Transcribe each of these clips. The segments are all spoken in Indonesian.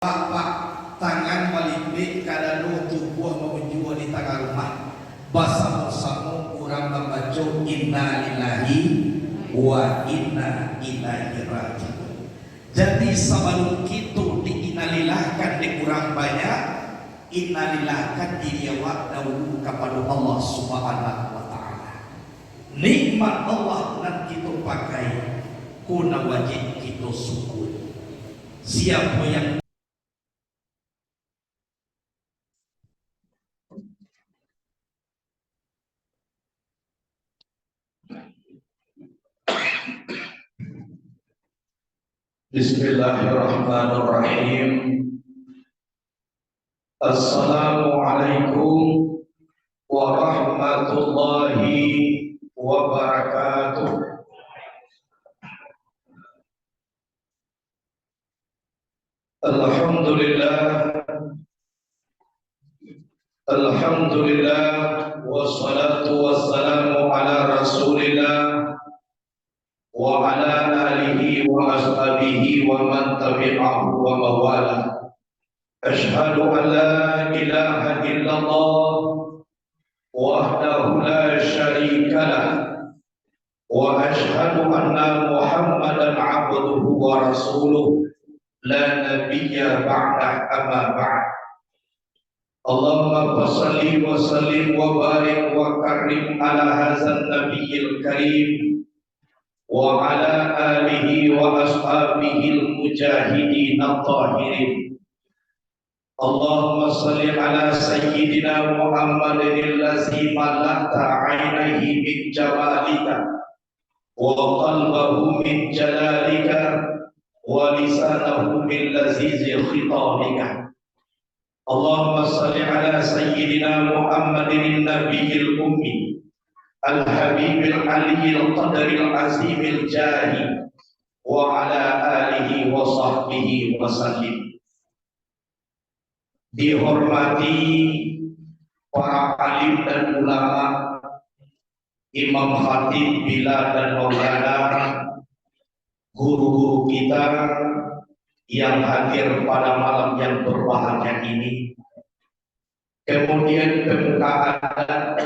Bapak tangan balik kada nutu buah menjual di tengah rumah basamo-samo kurang membaca inna lillahi wa inna ilaihi rajiun. Jadi sebelum kita diinalilahkan di kurang banyak, innalilahkan diri awak dahulu kepada Allah Subhanahu wa taala. Nikmat Allah yang kita pakai kuna wajib kita syukur. Siapa yang Bismillahirrahmanirrahim. Assalamualaikum warahmatullahi wabarakatuh. Alhamdulillah wassalatu wassalamu ala Rasulillah wa ala alihi wa ashabihi wa man tabi'ahu wa mawala. Ashhadu an la ilaha illallah wahdahu la syarika lah wa ashhadu anna Muhammadan abduhu wa rasuluh la nabiyya ba'dah amma ba'd. Allahumma salli wa sallim wa barik wa karim ala hadzal nabiyil karim wa ala alihi wa ashabihil mujahidin at-tahirin. Allahumma salli ala sayyidina Muhammadin allazi malakta ainaihi min jamalika wa qalbahu min jalalika wa lisanahu min lazizi khitabika. Allahumma salli ala sayyidina Muhammadin nabiyil ummi al-habibil aliyil qadaril azimil jahi wa ala alihi wa sahbihi wa sallim. Dihormati para alim dan ulama, imam khatib bila dan maulana, guru-guru kita yang hadir pada malam yang berbahagia ini, kemudian pemuka adat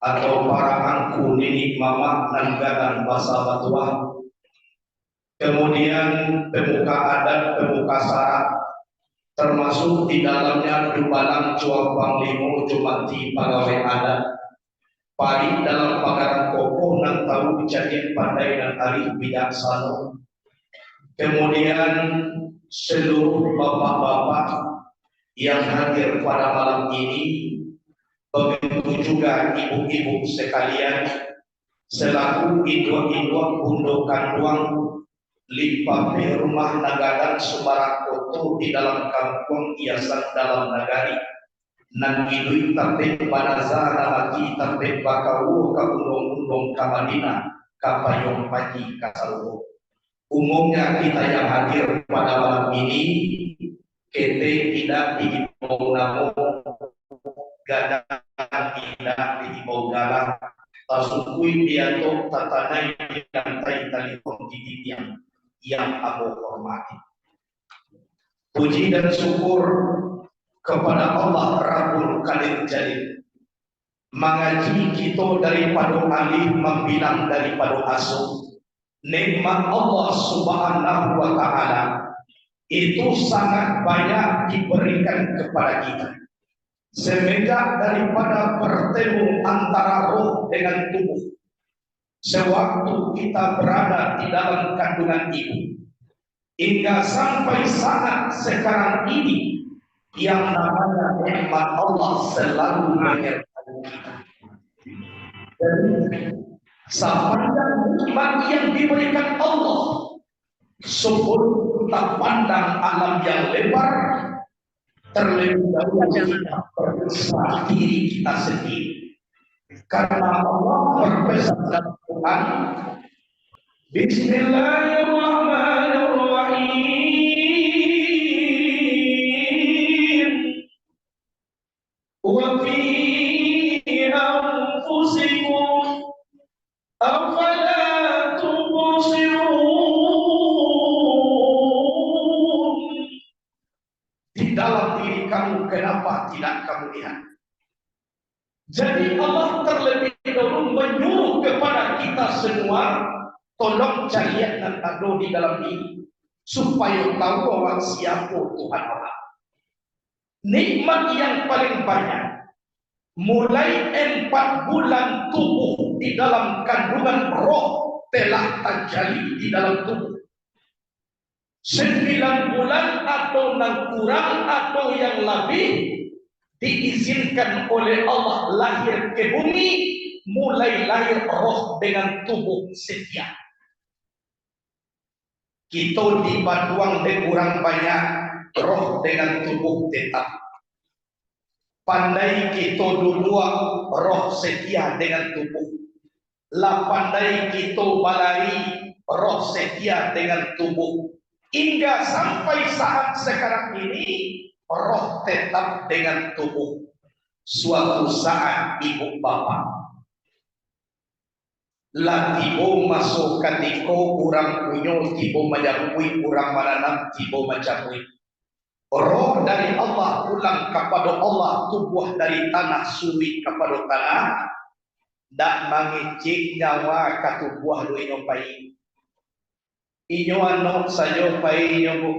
atau para angku nini mama nanggalan basa batuah, kemudian pemuka adat, pemuka syarat, termasuk di dalamnya Dubalang Cua Panglimo Jumati Pegawai Adat, Pari dalam pagaran kokoh nan tahu kejadian pandai dan arif bijaksana, kemudian seluruh bapak-bapak yang hadir pada malam ini, begitu juga ibu-ibu sekalian, selaku induk-induk unduk kanduang limpape rumah nagadan Semarang Koto di dalam kampung Iasan dalam nagari nan idui tapek banaza namaki tapek bakawu ka undong-undong ka Madinah ka payong paji ka Saluho. Umumnya kita yang hadir pada malam ini kete tidak dihimbau namo gadang tidak dihimbau galang tasukui biatok tatanai dan tai telepon gigi yang aku hormati. Puji dan syukur kepada Allah Rabbul Kalim Jalil, mengaji kita daripada alif membilang daripada asuh. Nikmat Allah Subhanahu wa taala itu sangat banyak diberikan kepada kita. Semenjak daripada bertemu antara roh dengan tubuh, sewaktu kita berada di dalam kandungan ibu, hingga sampai saat sekarang ini, yang namanya nikmat Allah selalu menyertai kita. Jadi sepanjang nikmat yang diberikan Allah, sebelum kita pandang alam yang lebar, terlebih dahulu kita berpisah diri kita sendiri. Karena Allah berpesan dalam Quran, Bismillahirrahmanirrahim. Wa fi anfusikum afala tubsirun. dalam diri kamu, kenapa tidak kamu lihat? Jadi Allah terlebih dahulu menyuruh kepada kita semua, tolong cari dan ada di dalam diri, supaya tahu bahwa siapa Tuhan Allah. Nikmat yang paling banyak, mulai 4 bulan tubuh di dalam kandungan roh telah terjadi di dalam tubuh. 9 bulan atau 6 kurang atau yang lebih diizinkan oleh Allah lahir ke bumi, mulai lahir roh dengan tubuh setia. Kita di Batuang dan kurang banyak roh dengan tubuh tetap. Pandai kita dulu roh setia dengan tubuh. Lah pandai kita balai roh setia dengan tubuh. Hingga sampai saat sekarang ini roh tetap dengan tubuh. Suatu saat ibu bapak lah tiba masuk ketika kurang punya tiba majapui kurang mananam tiba majapui. Roh dari Allah pulang kepada Allah, tubuh dari tanah suri kepada tanah. Tak mengicik nyawa ke tubuh lu inyopai. Inyo anok saja pai inyo bu.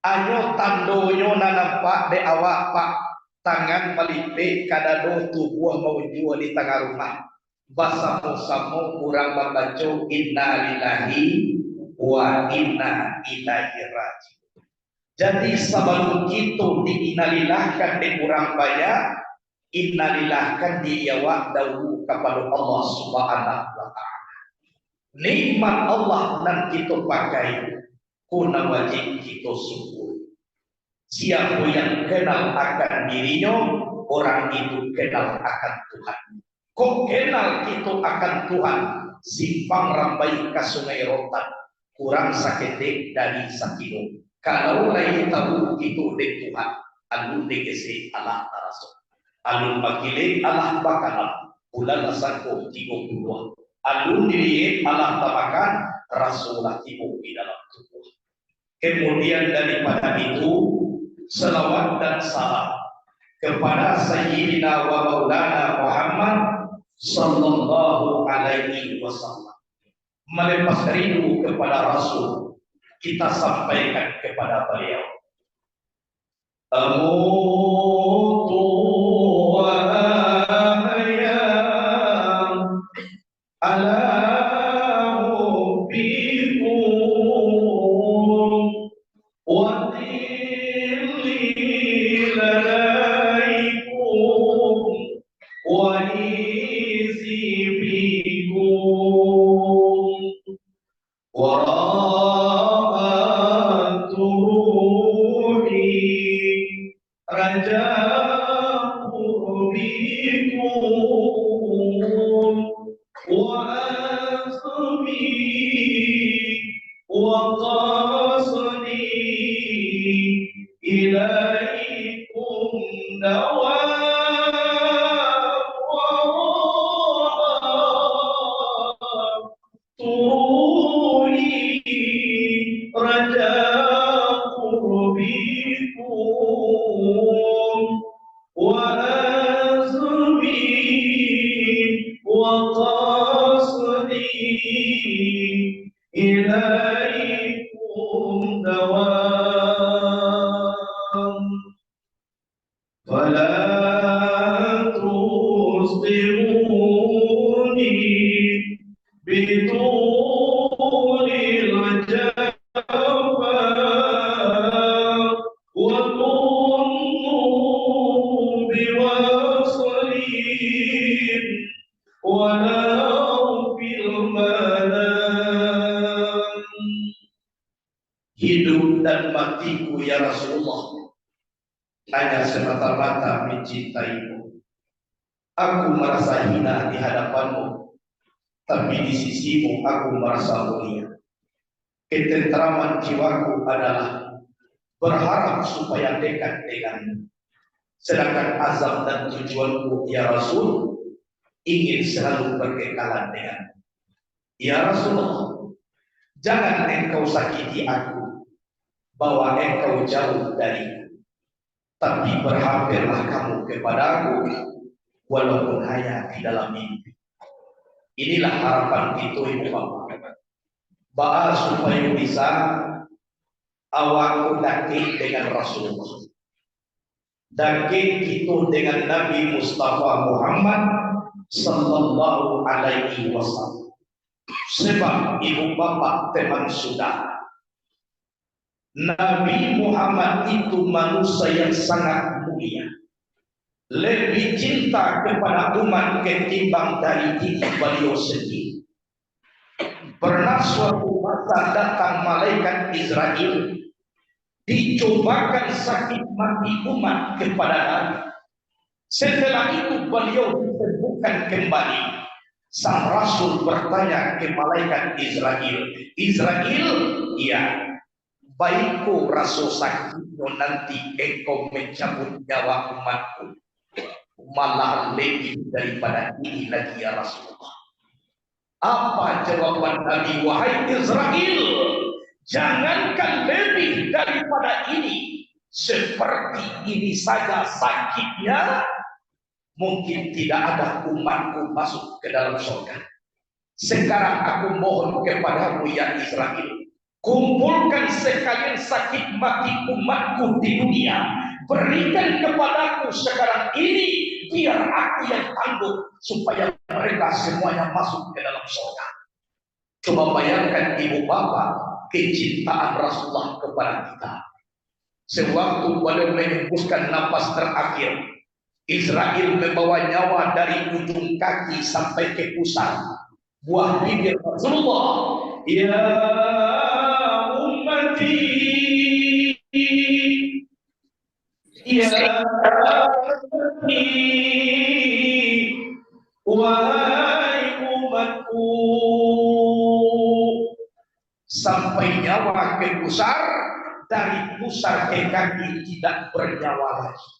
Anyo tandonyo na nampak de awak pak, tangan melipik kadado tubuh mau jual di tengah rumah. Basamo-samo kurang membaca inna lillahi wa inna ilaihi raji'un. Jadi sebelum kita diinalilahkan di kurang banyak, innalilahkan diawak dahulu kepada Allah Subhanahu wa ta'ala. Nikmat Allah nan kita pakai, kuna wajib kita syukur. Siapa yang kenal akan dirinya, orang itu kenal akan Tuhan. Kok kenal kita akan Tuhan? Simpang rambai ke sungai Rotan, kurang saketik dari sakino. Kalau lain tahu itu de Tuhan, alun dikesi Allah Rasul. Alun makilin Allah bakalan bulan asako 32. Alun diri Allah tamakan Rasulullah tibu di dalam tubuh. Kemudian daripada itu selawat dan salam kepada Sayyidina wa Maulana Muhammad sallallahu alaihi wasallam. Melepas rindu kepada Rasul, kita sampaikan kepada beliau. Amutu wa ahyam ala hubbikum wa dhilli ladaikum wa izi bikum wa ra'atu ruhi raja'u bikum wa asmi wa qasdi ilaikum Turi raja qurbikum wa azmi wa qasdi ilaikum dawam fala tusbiruni bituril jafa wa kunnu biwasalin walau fil manam. Hidup dan matiku ya Rasulullah hanya semata-mata mencintaimu. Aku merasa hina di hadapanmu, tapi di sisimu aku merasa mulia. Ketentraman jiwaku adalah berharap supaya dekat denganmu. Sedangkan azam dan tujuanku ya Rasul ingin selalu berkekalan denganmu. Ya Rasulullah, jangan engkau sakiti aku, bahwa engkau jauh dariku. tapi berhampirlah kamu kepadaku walaupun hanya di dalam mimpi. Inilah harapan itu ibu bapak. Ba'a supaya bisa awak daki dengan Rasulullah. Daki itu dengan Nabi Mustafa Muhammad sallallahu alaihi wasallam. Sebab ibu bapak teman saudara, Nabi Muhammad itu manusia yang sangat mulia, lebih cinta kepada umat ketimbang dari diri beliau sendiri. Pernah suatu masa datang malaikat Israel, dicobakan sakit mati umat kepada Nabi. Setelah itu beliau disembuhkan kembali. Sang Rasul bertanya ke malaikat Israel, Israel, ya, baikku rasa sakitnya nanti engkau mencabut nyawa umatku, malah lebih daripada ini lagi ya Rasulullah. Apa jawaban Nabi? Wahai Israel, jangankan lebih daripada ini, seperti ini saja sakitnya, mungkin tidak ada umatku masuk ke dalam surga. Sekarang aku mohon kepadamu ya Israel, kumpulkan sekalian sakit mati umatku di dunia, berikan kepadaku sekarang ini, biar aku yang tanggung, supaya mereka semuanya masuk ke dalam surga. Coba bayangkan ibu bapak kecintaan Rasulullah kepada kita. Sewaktu beliau menghembuskan napas terakhir, Israel membawa nyawa dari ujung kaki sampai ke pusat buah bibir Rasulullah. Ya ummati, ya ummati, wahai umatku. Sampai nyawa ke pusar, dari pusar ke kaki tidak bernyawa lagi.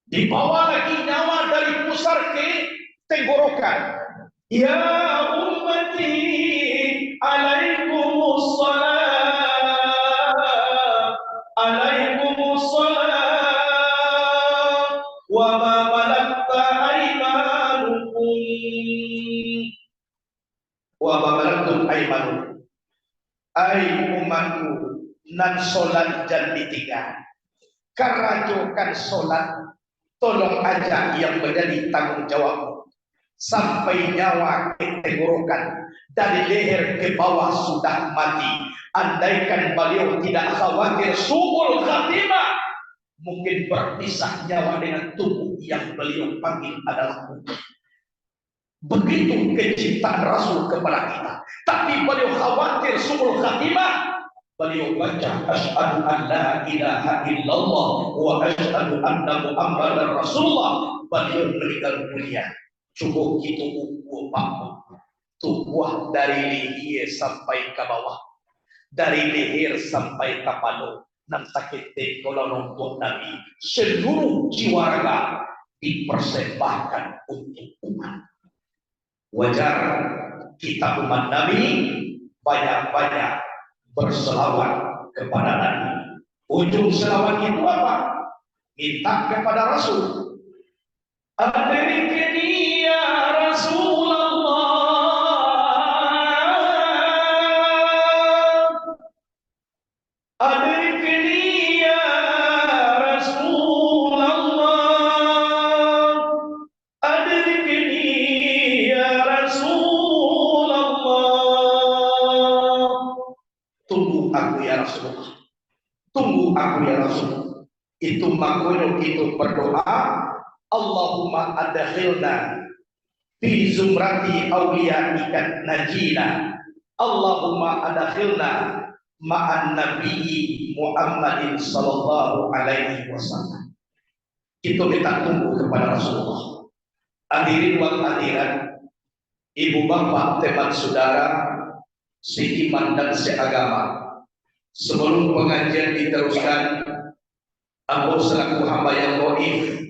Dibawa lagi nyawa dari pusar ke tenggorokan. Ya ummati alaikumussalam wa ma malakta aymanukum wa ma malaktum aymanukum. Ai umatku, nan solat jan ditinggal, karajokan solat, tolong aja yang menjadi tanggung jawabmu. Sampai nyawa ke tenggorokan, dari leher ke bawah sudah mati. Andaikan beliau tidak khawatir su'ul khatimah, mungkin berpisah nyawa dengan tubuh yang beliau panggil adalah tubuh. Begitu kecintaan Rasul kepada kita. Tapi beliau khawatir su'ul khatimah, beliau baca asyhadu an la ilaha illallah wa asyhadu anna muhammadar rasulullah. Beliau meninggal dunia. Cukup itu ukur tubuh dari leher sampai ke bawah, dari leher sampai ke panu. Nam sakit kalau nonton Nabi, seluruh jiwa raga dipersembahkan untuk umat. Wajar kita umat Nabi banyak-banyak berselawat kepada Nabi. Ujung selawat itu apa? Minta kepada Rasul. Adrikni ya Rasulullah, adrikni ya Rasulullah, adrikni ya Rasulullah. Tunggu aku ya Rasulullah, tunggu aku ya Rasulullah. Itu makhluk itu berdoa, Allahumma adkhilna fi zumrati awliyaika najina, Allahumma adkhilna ma'an nabiyyi Muhammadin sallallahu alaihi wasallam. Kita minta tunggu kepada Rasulullah. Hadirin wal hadirat, ibu bapak, teman saudara, seiman dan seagama. Sebelum pengajian diteruskan, aku selaku hamba yang dhaif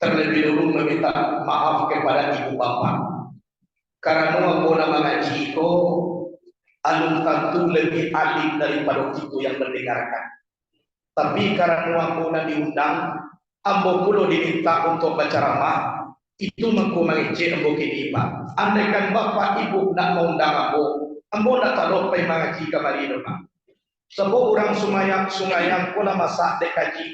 terlebih dulu meminta maaf kepada ibu bapak, karena pola mengaji itu alun tentu lebih alim daripada itu yang mendengarkan. Tapi karena ambo diundang, ambo kulo diminta untuk berceramah, itu mengko mengece ambo kini Pak. Andaikan bapak ibu nak mau undang ambo nak taruh pai mengaji kamari Pak. Sebab orang sungai pula masak dek kaji.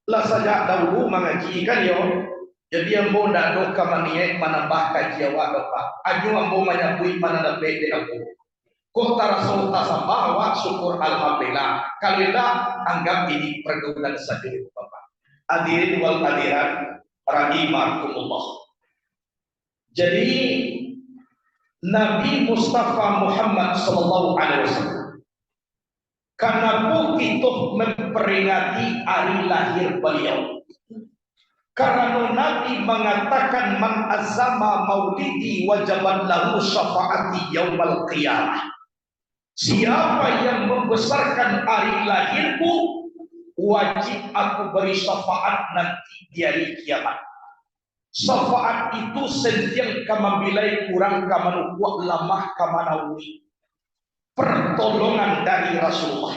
Lah saja dahulu mengaji kan yo. Jadi ambo ndak do kamaniek menambah kaji awak Bapak. Aju ambo menyambui mana dapat de ambo. Kok tarasul tasambah awak syukur alhamdulillah. Kalau tidak anggap ini pergaulan saja Bapak. Hadirin wal hadirat rahimakumullah. Jadi Nabi Mustafa Muhammad sallallahu alaihi wasallam karena itu memperingati hari lahir beliau. Karena Nabi mengatakan man azama maulidi wajaban lahu syafaati yaumal qiyamah. Siapa yang membesarkan hari lahirku, wajib aku beri syafaat nanti di hari kiamat. Syafaat itu sentiang kamabilai kurang kamanukuak lamah kamanawi. Pertolongan dari Rasulullah.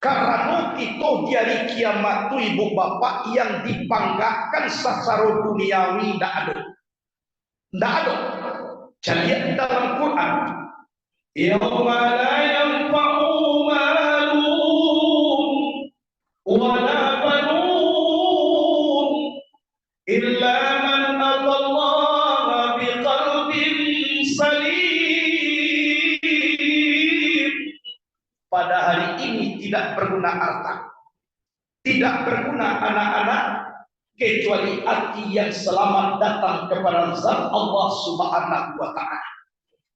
Karena itu di hari kiamat itu ibu bapak yang dipanggakan secara duniawi tidak ada. Tidak ada. Jadi dalam Quran, yauma la yanfa'u malun wa la banun illa man atallaha biqalbin salim. Pada hari ini tidak berguna harta, tidak berguna anak-anak, kecuali hati yang selamat datang kepada zat Allah Subhanahu wa Ta'ala.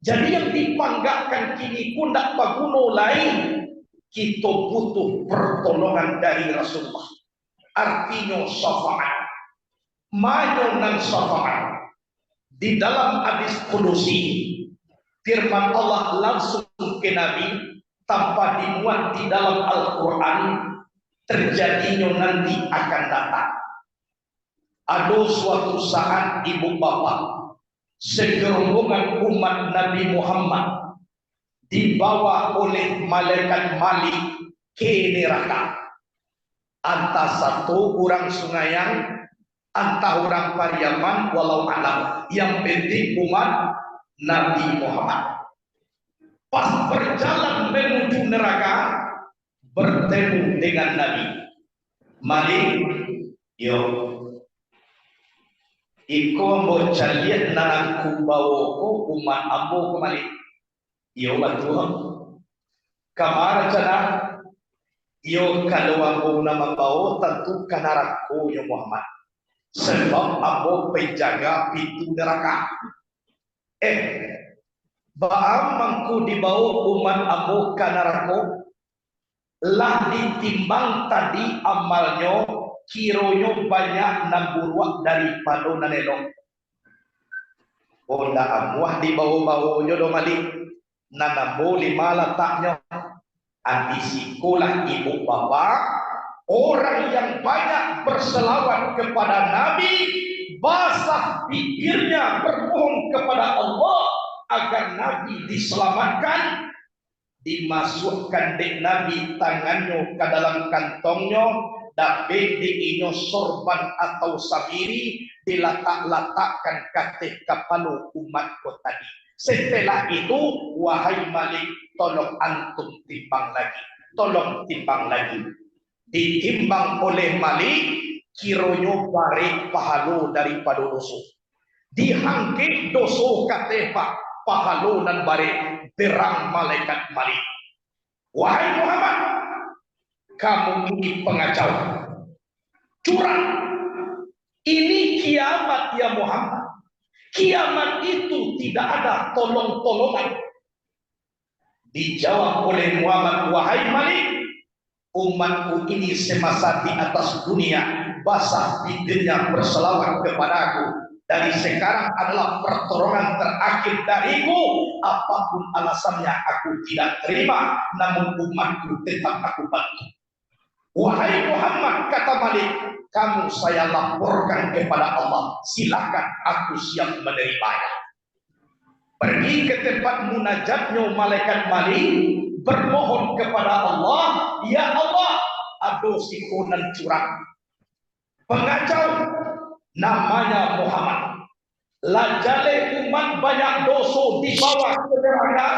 Jadi yang dipanggakan kini pun tidak berguna lain, kita butuh pertolongan dari Rasulullah. Artinya syafaat, majunan syafaat. Di dalam hadis kudusi, firman Allah langsung ke Nabi, tanpa dimuat di dalam Al-Quran, terjadinya nanti akan datang. Ada suatu saat ibu bapak, segerombongan umat Nabi Muhammad dibawa oleh malaikat Malik ke neraka. Antah satu orang Sungayang, antah orang Pariaman, walau alam. Yang penting umat Nabi Muhammad. Pas berjalan menuju neraka, bertemu dengan Nabi Malik. Yo, iko mau calian nangku bawoko umat ambo ke Malik. Yo betul. Kamar cana. Yo kalau ambo nama bawa tentu kanaraku yo Muhammad. Sebab ambo penjaga pintu neraka. Baam mangku dibawa umat ambo kanarako lah ditimbang tadi amalnya kironyo banyak namburuak daripada nanelong. Onda amuah dibawa-bawanya do malik nanambo lima letaknya antisikolah ibu bapak orang yang banyak berselawat kepada Nabi, basah bibirnya bermohon kepada Allah agar Nabi diselamatkan, dimasukkan dek Nabi tangannya ke dalam kantongnya, dapat diinyo sorban atau sabiri, diletak-letakkan ke kepala umatku tadi. Setelah itu, wahai Malik, tolong antum timbang lagi, tolong timbang lagi. Ditimbang oleh Malik, kironyo barek pahalo daripada dosa. Dihangkit dosa katepa pahalo dan barek berang malaikat Malik. Wahai Muhammad, kamu ini pengacau, curang. Ini kiamat ya Muhammad. Kiamat itu tidak ada tolong-tolongan. Dijawab oleh Muhammad, wahai Malik, umatku ini semasa di atas dunia basah bibirnya berselawat kepadaku. Dari sekarang adalah pertolongan terakhir dariku. Apapun alasannya aku tidak terima, namun umatku tetap aku bantu. Wahai Muhammad, kata Malik, kamu saya laporkan kepada Allah. Silakan, aku siap menerimanya. Pergi ke tempat munajatnya malaikat Malik, bermohon kepada Allah, ya Allah, ado sikunan curang. Pengacau namanya Muhammad. Lajale umat banyak dosa di bawah neraka,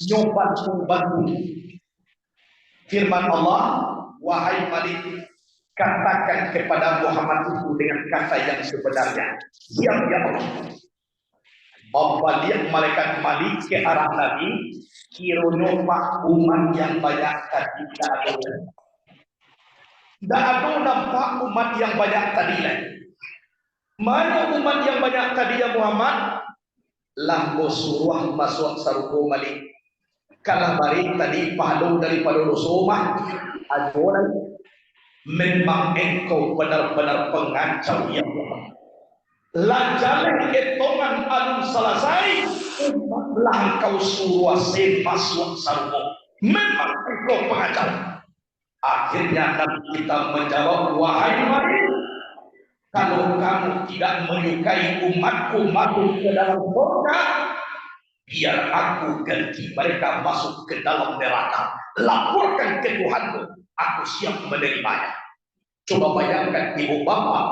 nyoban bantu. Firman Allah, wahai Malik, katakan kepada Muhammad itu dengan kata yang sebenarnya. Siap ya Allah. Membalik malaikat Malik ke arah Nabi, kirono pak umat yang banyak tadi tidak ada. Tidak ada nampak umat yang banyak tadi lagi. Mana umat yang banyak tadi ya Muhammad? Lambo suruh masuk saruko Malik. Kalau bari tadi pahala daripada dosomah, adonan memang engkau benar-benar pengacau ya Allah. Lanjalan ketongan alun selesai, umatlah kau suruh masuk saruko. Memang engkau pengacau. Akhirnya Nabi kita menjawab, wahai Malik, kalau kamu tidak menyukai umatku masuk ke dalam surga, biar aku ganti mereka masuk ke dalam neraka. Laporkan ke Tuhanmu, aku siap menerimanya. Coba bayangkan ibu bapak,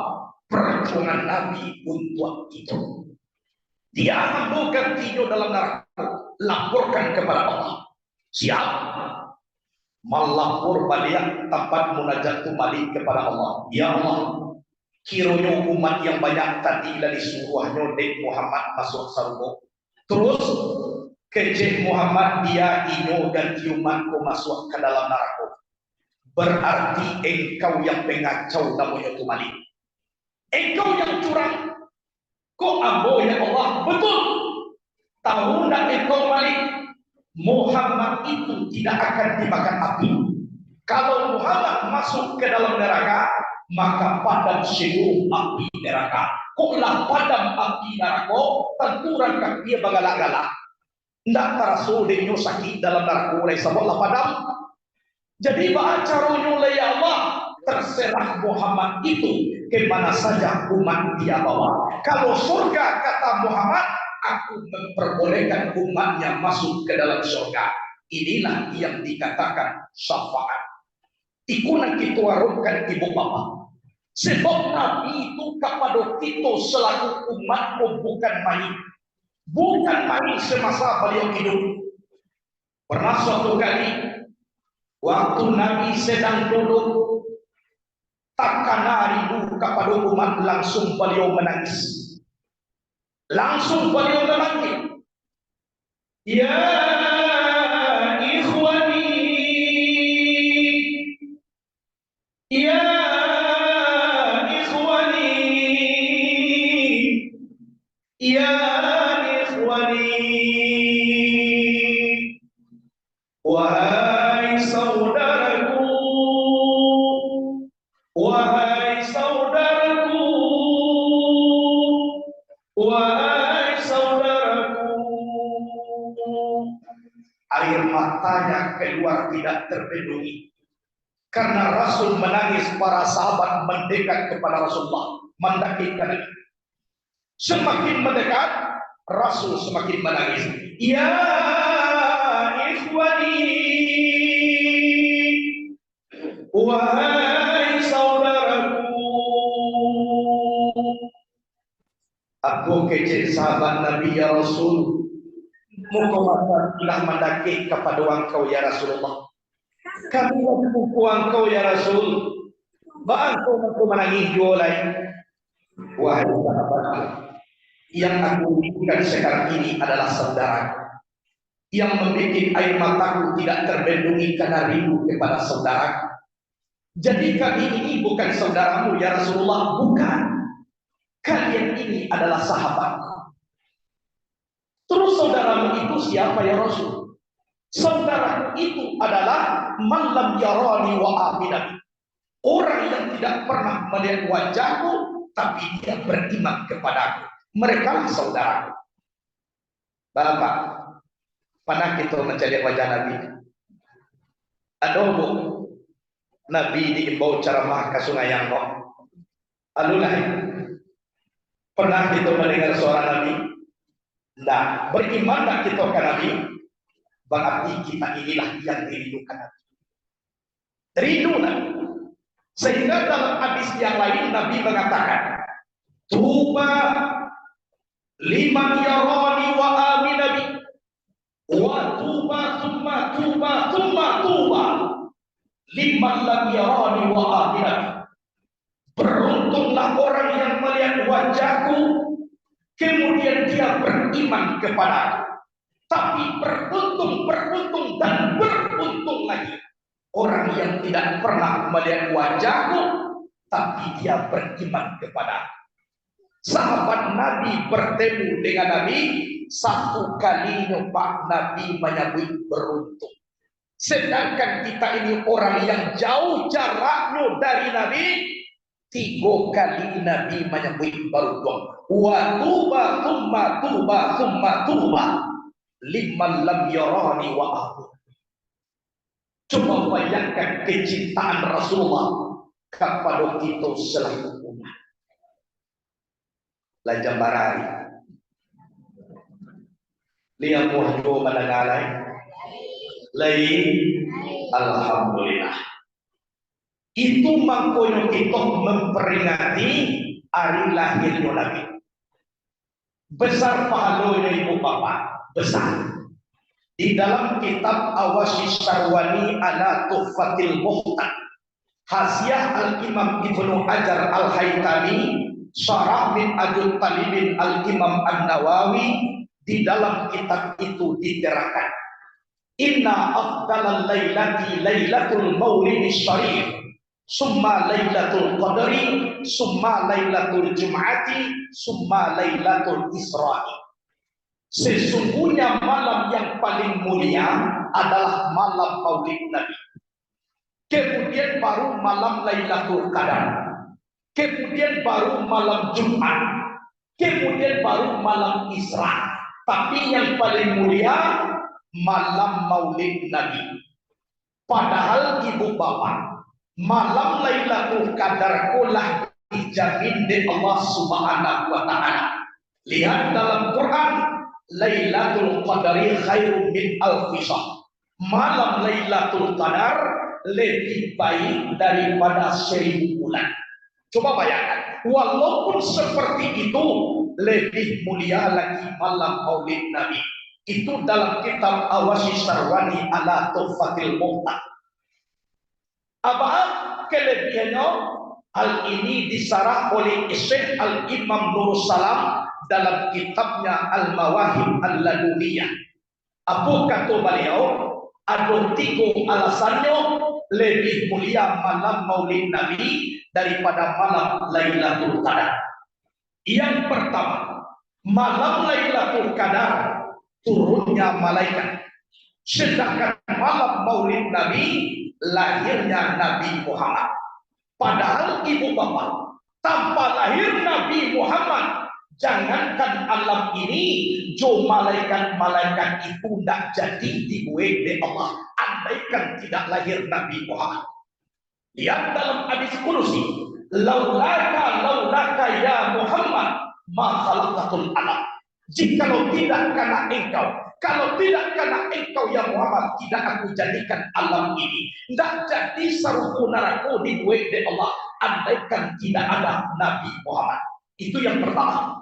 perjuangan Nabi untuk itu. Dia akan gantinya dalam neraka. Laporkan kepada Allah. Siap. Melapor balik tempat munajat kembali kepada Allah. Ya Allah, kiranya umat yang banyak tadi dari suruhnya Nabi Muhammad masuk surga. Terus kejek Muhammad dia ino dan umatku masuk ke dalam neraka. Berarti engkau yang pengacau namanya tu Malik. Engkau yang curang. Kok ambo ya Allah? Betul. Tahu tak engkau Malik? Muhammad itu tidak akan dimakan api. Kalau Muhammad masuk ke dalam neraka, maka padam seluruh api neraka. Koklah padam api neraka, tenturan dia bagalak-galak. Tidak terasa dia sakit dalam neraka oleh sebablah padam. Jadi caranya oleh Allah, terserah Muhammad itu kemana saja umat dia bawa. Kalau surga kata Muhammad, aku memperbolehkan umatnya masuk ke dalam surga. Inilah yang dikatakan syafaat. Ikunan kita warungkan ibu bapak. Sebab Nabi itu kepada kita selaku umat bukan main. Bukan main semasa beliau hidup. Pernah suatu kali, waktu Nabi sedang duduk, tak kena rindu kepada umat, langsung beliau menangis. Langsung beliau memanggil, ya ikhwani, ya ikhwani, ya ikhwani, wahai saudaraku, wahai saudaraku, wahai saudaraku. Air matanya keluar tidak terbendungi karena Rasul menangis. Para sahabat mendekat kepada Rasulullah, mendekatkan. Semakin mendekat, Rasul semakin menangis. Ya ikhwani, wahai saudaraku. Aku kecil sahabat Nabi ya Rasul, muka telah mendaki kepada engkau ya Rasulullah. Kami buku engkau ya Rasul. Bangkau aku menangis jualai. Wahai sahabatku, yang aku rindukan sekarang ini adalah saudara. Yang membuat air mataku tidak terbendungi karena rindu kepada saudara. Jadi kami ini bukan saudaramu ya Rasulullah, bukan. Kalian ini adalah sahabatku. Terus saudaramu itu siapa ya Rasul? Saudaraku itu adalah man lam yarani wa aminani. Orang yang tidak pernah melihat wajahku, tapi dia beriman kepadaku. Mereka lah saudaraku. Bapak, pernah kita mencari wajah Nabi? Aduh, Nabi diimbau ceramah ke Sungai Yangkok. Alulah, pernah kita mendengar suara Nabi? Nah, beriman tak kita ke Nabi? Berarti kita inilah yang dirindukan Nabi. Rindu Nabi. Sehingga dalam hadis yang lain Nabi mengatakan, tuba liman yarani wa amina bi, wa tuba thumma tuba thumma tuba liman lam yarani wa amina bi. Beruntunglah orang yang melihat wajahku kemudian dia beriman kepadaku. Tapi beruntung dan beruntung lagi orang yang tidak pernah melihat wajahku tapi dia beriman kepadaku. Sahabat Nabi bertemu dengan Nabi, satu kalinya Pak Nabi menyebut beruntung. Sedangkan kita ini orang yang jauh jaraknya dari Nabi, 3 kali Nabi menyebut beruntung. Wa tuba thumma tuba thumma tuba liman lam yarani wa ahdu. Coba bayangkan kecintaan Rasulullah kepada kita selain umat. Lajang barari liang muhjo malangalay lain alhamdulillah. Itu mangkono kita memperingati hari lahirnya Nabi. Besar pahalanya ibu bapak, besar. Di dalam kitab Awasis Sarwani ala Tuhfatil Muhtad, Hasyiah Al-Imam Ibnu Hajar Al-Haytami, Syarah bin Abdul Talibin Al-Imam An-Nawawi, di dalam kitab itu diterangkan, inna afdalal lailati lailatul maulidis syarif, summa lailatul qadri, summa lailatul jum'ati, summa lailatul isra'i. Sesungguhnya malam yang paling mulia adalah malam Maulid Nabi. Kemudian baru malam Lailatul Qadar. Kemudian baru malam Jumat. Kemudian baru malam Isra. Tapi yang paling mulia malam Maulid Nabi. Padahal ibu bapak, malam Lailatul Qadar kulah dijamin oleh Allah Subhanahu wa taala. Lihat dalam Quran, Lailatul Qadari khairum min alfi syahr. Malam Lailatul Qadar lebih baik daripada 1000 bulan. Coba bayangkan, walaupun seperti itu lebih mulia lagi malam Maulid Nabi. Itu dalam kitab Awasis Sarwani ala Tuhfatil Muhtad. Apa kelebihannya? Hal ini disarah oleh Syekh Al-Imam Nur Salam dalam kitabnya Al-Mawahib Al-Laduniyah. Apa kata beliau? Ada 3 alasannya lebih mulia malam Maulid Nabi daripada malam Lailatul Qadar. Yang pertama, malam Lailatul Qadar turunnya malaikat. Sedangkan malam Maulid Nabi lahirnya Nabi Muhammad. Padahal ibu bapak, tanpa lahir Nabi Muhammad, jangankan alam ini, jo malaikat-malaikat itu tidak jadi dibuat oleh Allah. Andaikan tidak lahir Nabi Muhammad. Lihat dalam hadis Qudsi, laulaka ya Muhammad ma khalaqatul alam. Jikalau tidak karena engkau, kalau tidak karena engkau ya Muhammad, tidak aku jadikan alam ini. Tidak jadi saruku naraku dibuat oleh Allah. Andaikan tidak ada Nabi Muhammad. Itu yang pertama.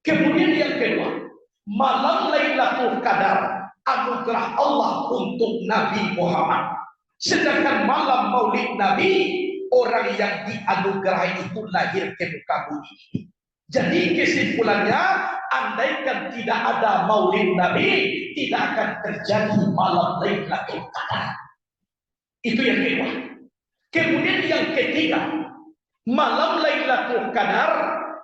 Kemudian yang kedua, malam Lailatul Qadar anugerah Allah untuk Nabi Muhammad. Sedangkan malam Maulid Nabi, orang yang dianugerahi itu lahir ke muka bumi. Jadi kesimpulannya, andaikan tidak ada Maulid Nabi, tidak akan terjadi malam Lailatul Qadar. Itu yang kedua. Kemudian yang ketiga, malam Lailatul Qadar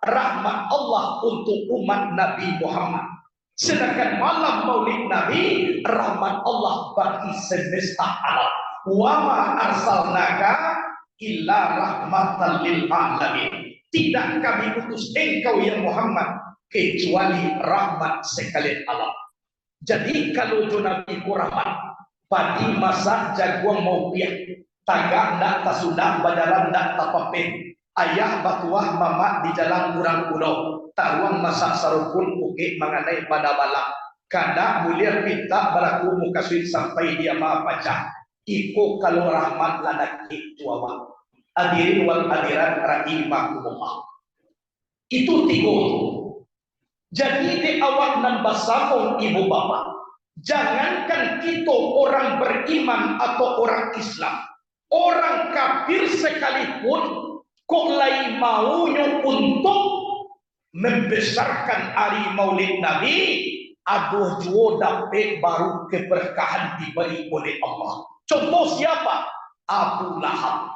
rahmat Allah untuk umat Nabi Muhammad. Sedangkan malam Maulid Nabi rahmat Allah bagi semesta alam. Wa ma arsalnaka illa rahmatan lil alamin. Tidak kami utus engkau ya Muhammad kecuali rahmat sekalian alam. Jadi kalau Nabi ku rahmat, padi masak jaguang mau piak, tagak ndak tasunda badalan ndak tapapen. Ayah batuah mama di jalan kurang pulau, taruang masak sarupun uke mengenai pada balak. Kada mulia pinta balaku muka suit sampai dia maha pacah. Iko kalau rahmat lanak itu awak. Hadirin wal hadirat rahimakumullah. Itu tiga. Jadi di awak nan basapong ibu bapak, jangankan kita orang beriman atau orang Islam, orang kafir sekalipun kok lain maunya untuk membesarkan hari Maulid Nabi, aduh juo dapat baru keberkahan diberi oleh Allah. Contoh siapa? Abu Lahab.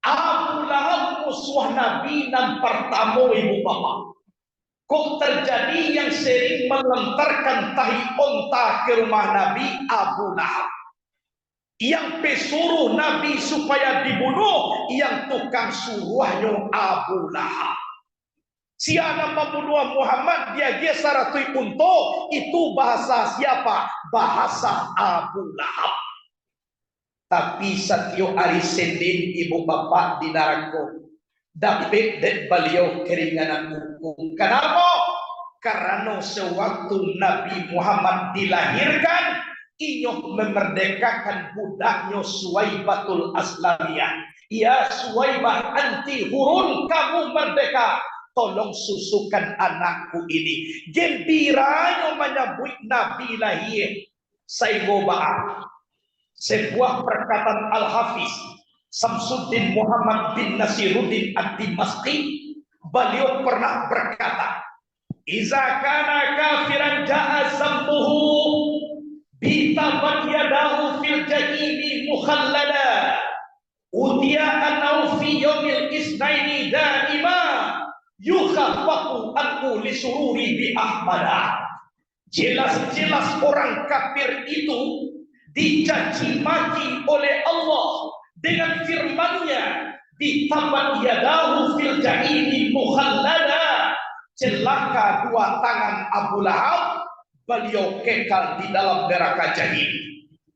Abu Lahab musuh Nabi dan pertama ibu bapak. Kok terjadi yang sering melentarkan tahi onta ke rumah Nabi? Abu Lahab. Yang pesuruh Nabi supaya dibunuh, yang tukang suruhnya Abu Lahab. Siapa membunuh Muhammad, dia saratui untuk itu bahasa siapa? Bahasa Abu Lahab. Tapi setiap hari Senin ibu bapak di neraka dapat beliau keringanan hukum. Kenapa? Karena sewaktu Nabi Muhammad dilahirkan, inyo memerdekakan budaknya Suwaibatul Aslamiyah. Ya Suwaibah anti hurun, kamu merdeka. Tolong susukan anakku ini. Gembiranya menyambut Nabi lahir. Saya ngobah sebuah perkataan Al-Hafiz Samsuddin Muhammad bin Nasiruddin Ad-Dimashqi. Beliau pernah berkata, "Iza kana kafiran ja'a zambuhu bitabat yadahu fil jahimi mukhallada utiya anau fi yawmil isnaini daima yukhaffafu anhu li sururi bi ahmada." Jelas-jelas orang kafir itu dicaci maki oleh Allah dengan firman-Nya, "Bitabat yadahu fil jahimi mukhallada." Celaka dua tangan Abu Lahab, beliau kekal di dalam neraka jahim.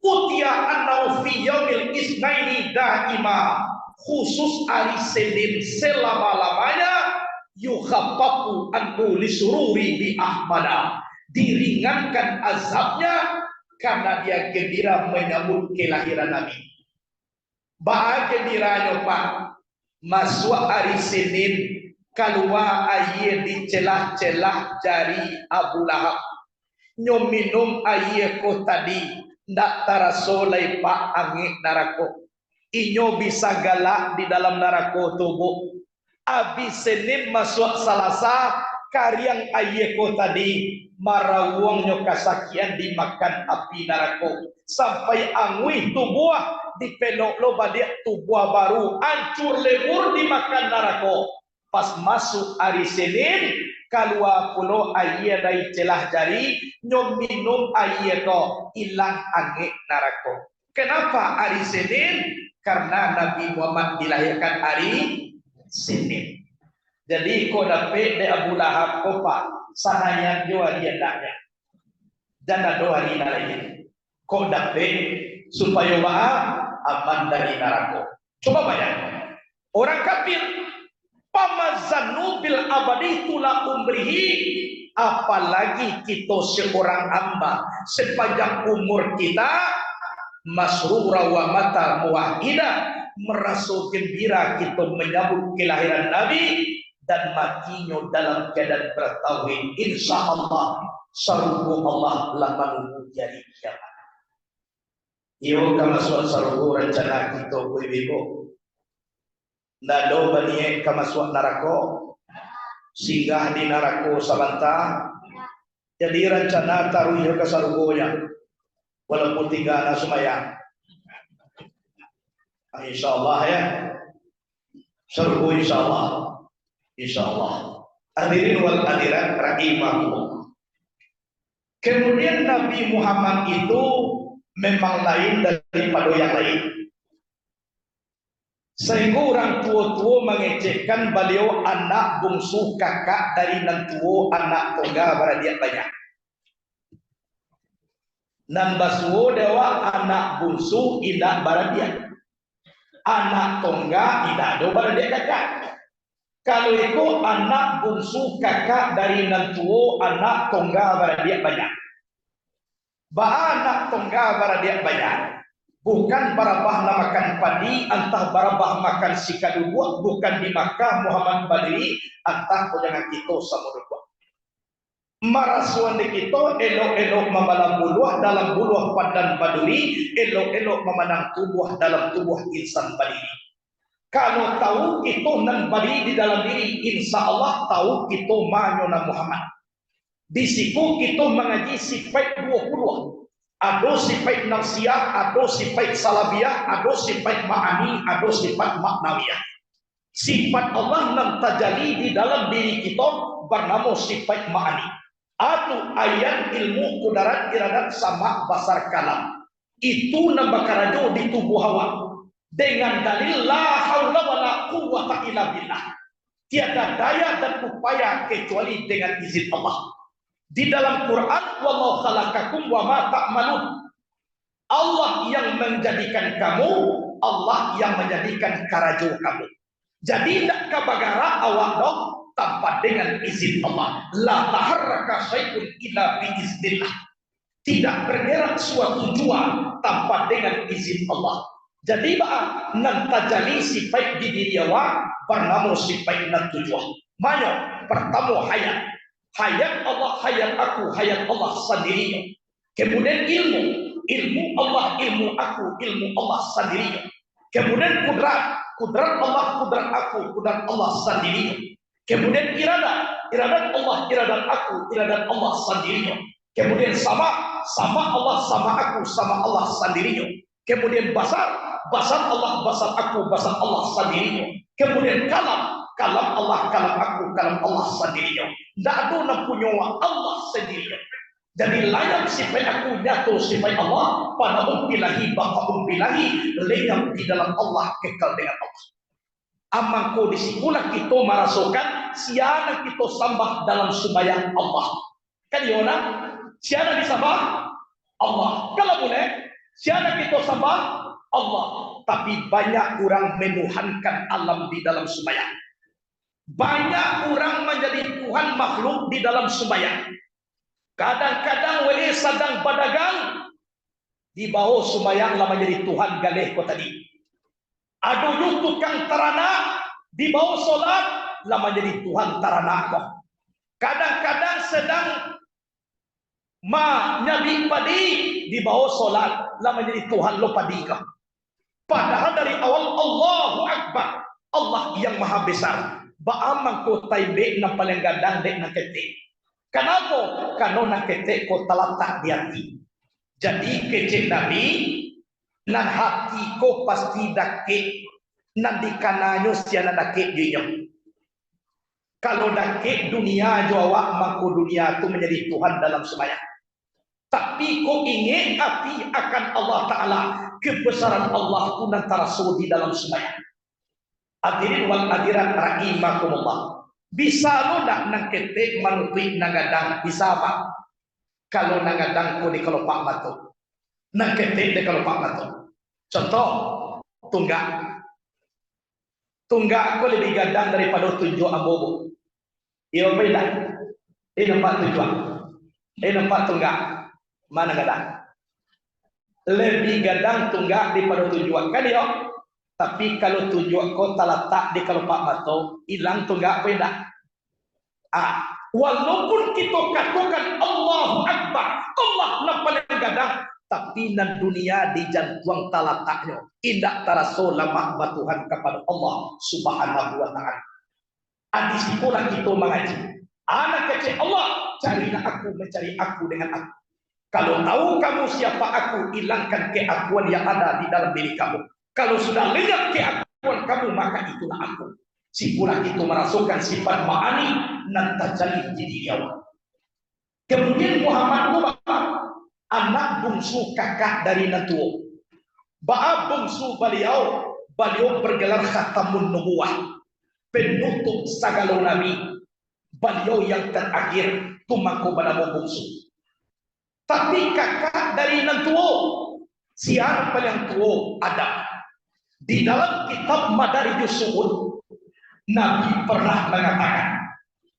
Utiya annahu fi yaumil isnaini daima, khusus hari Senin selama-lamanya, yukhaffafu anhu li sururi bi ahmada, diringankan azabnya karena dia gembira menyambut kelahiran Nabi. Bahagia gembiranya Pak, masuk hari Senin keluar air di celah-celah jari Abu Lahab. Nyo minum air ko tadi ndak tarasolai Pak angin narako. Inyo bisa galak di dalam narako tubuh. Abis Senin masuk Selasa karyang air ko tadi marawangnya kasakian dimakan api narako sampai angui tubuh dipelok lo balik tubuh baru hancur lebur dimakan narako. Pas masuk hari Senin keluar pulau air dari celah jari nyom minum air to hilang angin narako. Kenapa hari Senin? Karena Nabi Muhammad dilahirkan hari Senin. Jadi kau dapat dari Abu Lahab kopa sananya dua dia danya dan ada hari lain. Kau dapat supaya aman dari neraka. Coba bayangkan orang kafir pamazanu bil abadi tula umrihi, apalagi kita seorang hamba sepanjang umur kita masrura wa mata muwahida, merasa gembira kita menyambut kelahiran Nabi dan matinya dalam keadaan bertauhid. Insyaallah saruhu Allah laman jadi kiamat. Iyo kama saruhu rencana kita kuibiku. Nado bani kamaswak narako singgah di narako sabanta. Jadi rencana taruh ke sarugonya walaupun tiga anak semaya. Insyaallah ya. Sarugo insyaallah. Insyaallah. Hadirin wal hadirat rahimakumullah. Kemudian Nabi Muhammad itu memang lain daripada yang lain. Sehingga orang tua-tua mengecekkan beliau anak bungsu kakak dari nantua anak tunggal beradik banyak. Nan basuo dewa anak bungsu indah beradik. Anak tunggal tidak ada beradik kakak. Kalau itu anak bungsu kakak dari nantua anak tunggal beradik banyak. Anak tunggal beradik banyak. Bukan barabah makan padi, antah barabah makan sikadu buah. Bukan di Makkah Muhammad Badri, antah jangan kita sama buah. Marasuan kita elok-elok memandang buluah dalam buluah padan baduri, elok-elok memandang tubuh dalam tubuh insan badiri. Kalau tahu itu nan badi di dalam diri, insya Allah tahu itu manyona Muhammad. Di situ kita mengaji sifat 20. Ada sifat nafsiyah, ada sifat salabiyah, ada sifat ma'ani, ada sifat maknawiyah. Sifat Allah yang terjadi di dalam diri kita bernama sifat ma'ani. Atau ayat ilmu kudarat iradat sama basar kalam. Itu nambah karajo di tubuh hawa. Dengan dalil la haula wa la quwwata illa billah. Tiada daya dan upaya kecuali dengan izin Allah. Di dalam Quran, wallahu khalaqakum wa ma ta'malun. Allah yang menjadikan kamu, Allah yang menjadikan karajo kamu. Jadi tidak kabagara awak dok tanpa dengan izin Allah. La taharraka syai'un illa biiznillah. Tidak bergerak suatu jua tanpa dengan izin Allah. Jadi bah nan tajali sifat di diri awak bernama sifat nan tujuan. Mayo pertama hayat. Hayat Allah, hayat aku, hayat Allah sendiri. Kemudian ilmu Allah, ilmu aku, ilmu Allah sendiri. Kemudian kudrat Allah, kudrat aku, kudrat Allah sendiri. Kemudian iradat Allah, iradat aku, iradat Allah sendiri. Kemudian sama Allah, sama aku, sama Allah sendiri. Kemudian basar Allah, basar aku, basar Allah sendiri. Kemudian kalam Allah, kalam aku, kalam Allah sendiri. Tidak ada yang punya Allah sendiri. Jadi layak sifat aku nyatu sifat Allah pada umpilahi baka umpilahi lenyap di dalam Allah kekal dengan Allah. Amangko disitulah kita merasakan siapa kita sembah dalam sembahyang Allah. Kan yona siapa disembah Allah. Kalau boleh siapa kita sembah Allah. Tapi banyak orang menuhankan alam di dalam sembahyang. Banyak orang menjadi Tuhan makhluk di dalam sembahyang. Kadang-kadang wali sedang berdagang di bawah sembahyang lah menjadi Tuhan galeh ko tadi. Ada tukang terana di bawah solat lah menjadi Tuhan terana ko. Kadang-kadang sedang nyabik padi di bawah solat lah menjadi Tuhan lo padi ko. Padahal dari awal Allahu Akbar, Allah yang maha besar. Baamang ko taybe na paling gadang dek na ketik. Kenapa? Karena na ketik ko talatak di hati. Jadi kecil Nabi nan hati ko pasti dake nan di kananyo siya na dake dia. Kalau dake dunia jawa mangko dunia itu menjadi Tuhan dalam sembahyang. Tapi ko ingin hati akan Allah Ta'ala, kebesaran Allah itu nantara di dalam sembahyang. Hadirin wal hadirat rahimakumullah. Bisa lo nak nang ketik manutik nagadang bisa apa? Kalau nagadang ko di kelopak matu, nang ketik di kelopak matu. Contoh tunggak ko lebih gadang daripada tunjuk ambobo. Iyo beda. Ini nampak tunjuk. Ini nampak tunggak. Mana gadang? Lebih gadang tunggak daripada tunjuk kan yo? Tapi kalau tujuan kau terletak di kelopak mata, hilang tu enggak beda. Walaupun kita katakan Allahu Akbar, Allah nak paling gadang, tapi nan dunia di jantung terletaknya, tidak terasa lama batuhan kepada Allah Subhanahu Wa Taala. Di situlah kita mengaji. Anak kecil Allah, carilah aku, mencari aku dengan aku. Kalau tahu kamu siapa aku, hilangkan keakuan yang ada di dalam diri kamu. Kalau sudah lenyap keakuan kamu, maka itulah aku. Simpulah itu merasukan sifat ma'ani dan tajalli di diri Allah. Kemudian Muhammad Umar, anak bungsu kakak dari Natuo. Ba'a bungsu beliau bergelar khatamun nubuwah, penutup segala nabi. Beliau yang terakhir tumaku pada bungsu. Tapi kakak dari Natuo, siapa yang tua Adam. Di dalam kitab Madarijus Su'ud, Nabi pernah mengatakan,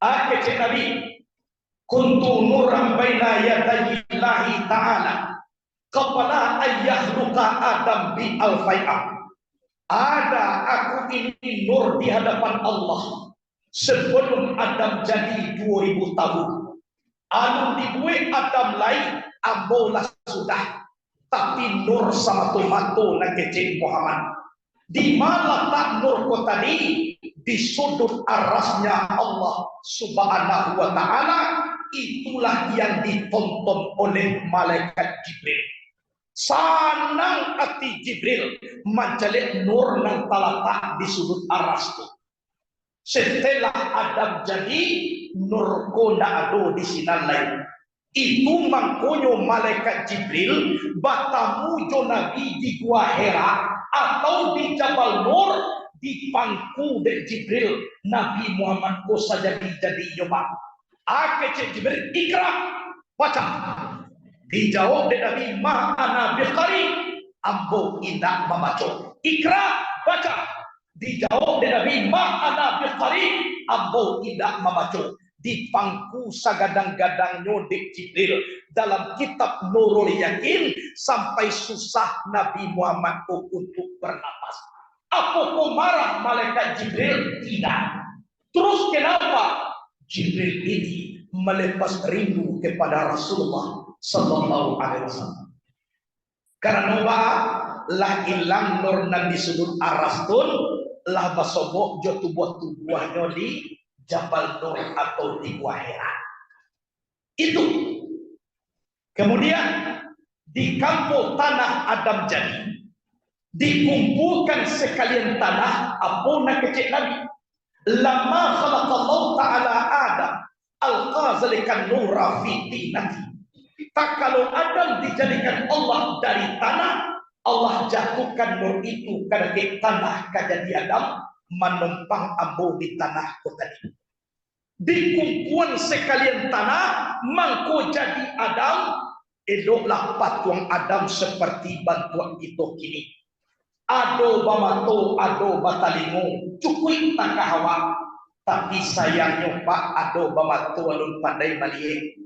kecil Nabi, kuntu nuram baina yadayillahi ta'ala, qabla ayyahluka Adam bi alfai'ah. Ada aku ini nur di hadapan Allah sebelum Adam jadi 2000 tahun. Anu dibuat Adam lain ambolah sudah, tapi nur sama tomato na kecil Muhammad. Di mana tak nur ko tadi? Di sudut arasnya Allah Subhanahu wa ta'ala. Itulah yang ditonton oleh malaikat Jibril. Sanang ati Jibril mencalik nur nang talatak di sudut aras tu. Setelah Adam jadi nur ko ndak ado di sinan lain. Itu mangkonyo malaikat Jibril batamu jo Nabi di Gua Hira atau di Jabal Nur di pangku de Jibril Nabi Muhammad ko saja jadi nyoba. Akece Jibril ikra baca. Dijawab de Nabi ma ana biqari ambo indak membaca. Ikra baca. Dijawab de Nabi ma ana biqari ambo indak membaca. Di pangku sagadang-gadangnya di Jibril dalam kitab Nurul Yakin sampai susah Nabi Muhammad untuk bernapas. Apa kau marah malaikat Jibril? Tidak. Terus kenapa Jibril ini melepas rindu kepada Rasulullah Sallallahu Alaihi Wasallam? Karena lah hilang nur nan di sudut arastun lah basobok jo tubuh-tubuhnya di Jabal Nur atau di Gua Hira. Itu. Kemudian di kampung tanah Adam jadi dikumpulkan sekalian tanah apa nak kecil Nabi. Lama khalaqallahu ta'ala Adam al-qazalikan nura fi dinati. Tak kalau Adam dijadikan Allah dari tanah, Allah jatuhkan nur itu ke tanah kejadi Adam menumpang ambo di tanah kota ini. Di kumpulan sekalian tanah mangko jadi Adam, edoklah patuang Adam seperti bantuan itu kini. Ado bamato, ado batalingo, cukup tak hawa. Tapi sayangnya Pak, ado bamato alun pandai malie,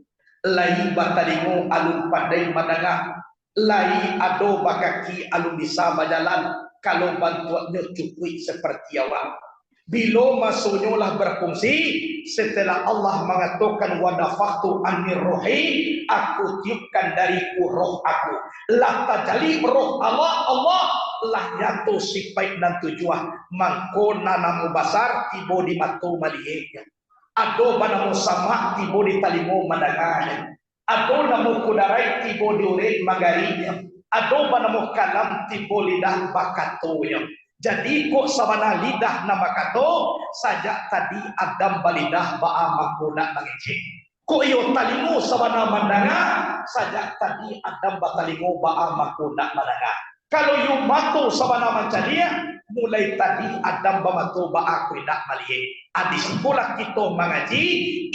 lai batalingo alun pandai madangah, lai ado bakaki alun bisa berjalan. Kalau bantuannya cukup seperti awak. Bila masuknya lah berfungsi, setelah Allah mengatakan wa nafakhtu anir ruhi, aku tiupkan dariku roh aku. Lah tajali roh Allah lah nyatu sifat dan tujuan. Mangko nanamu basar tibo di matu malihnya. Ado banamu sama tibo di talimu madanganya. Ado namu kudarai tibo di urit magarinya. Ado banamu kalam tibo lidah bakatonya. Jadi kok sabana lidah nama kato saja tadi Adam balidah ba'a makuna mangecek. Kok iyo talimu sabana mandanga saja tadi Adam batalimu ba'a makuna mandanga. Kalau iyo matu sabana mancalia mulai tadi Adam bamatu ba'a kuidak malie. Adis pula kita mengaji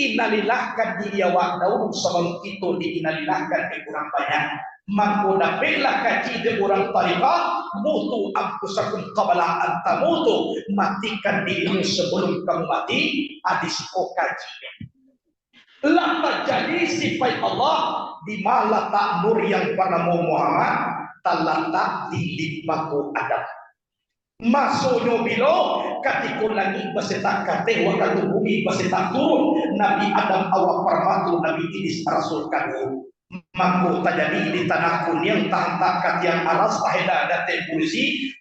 innalilahkan diriawa daun sebelum kita diinalilahkan di kurang banyak. Mangko dapatlah kaji de orang tarikah mutu ampusakum qabla an tamutu, matikan dirimu sebelum kamu mati. Adisiko kaji lah terjadi sifat Allah di malah tak nur yang bernama Muhammad talata di limpaku Adam masuknya bilo ketika langit besetak kate waktu bumi besetak turun Nabi Adam awak permatu Nabi Idris Rasul kanu mangko terjadi di tanah kuning tahta katian aras taheda date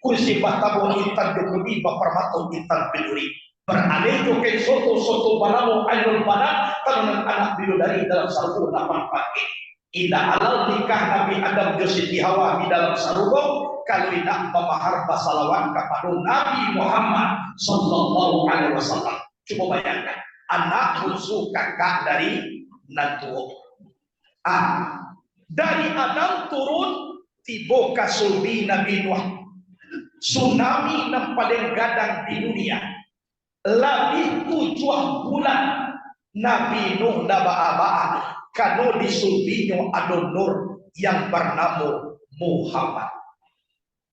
kursi batabu intan dukuni bapermato intan peduri beralih ke soto balamu ainul badan tarunan anak bidadari dalam sarung 8 pagi. Indah alal nikah Nabi Adam Siti Hawa di dalam sarung kalau tidak memahar basalawat kepada Nabi Muhammad Sallallahu Alaihi Wasallam. Coba bayangkan anak bungsu kakak dari nantu. Dari Adam turun tiba ke sulbi Nabi Nuh. Tsunami yang paling gadang di dunia. Lebih 7 bulan Nabi Nuh naba-aba kano di sulbinya ada nur yang bernama Muhammad.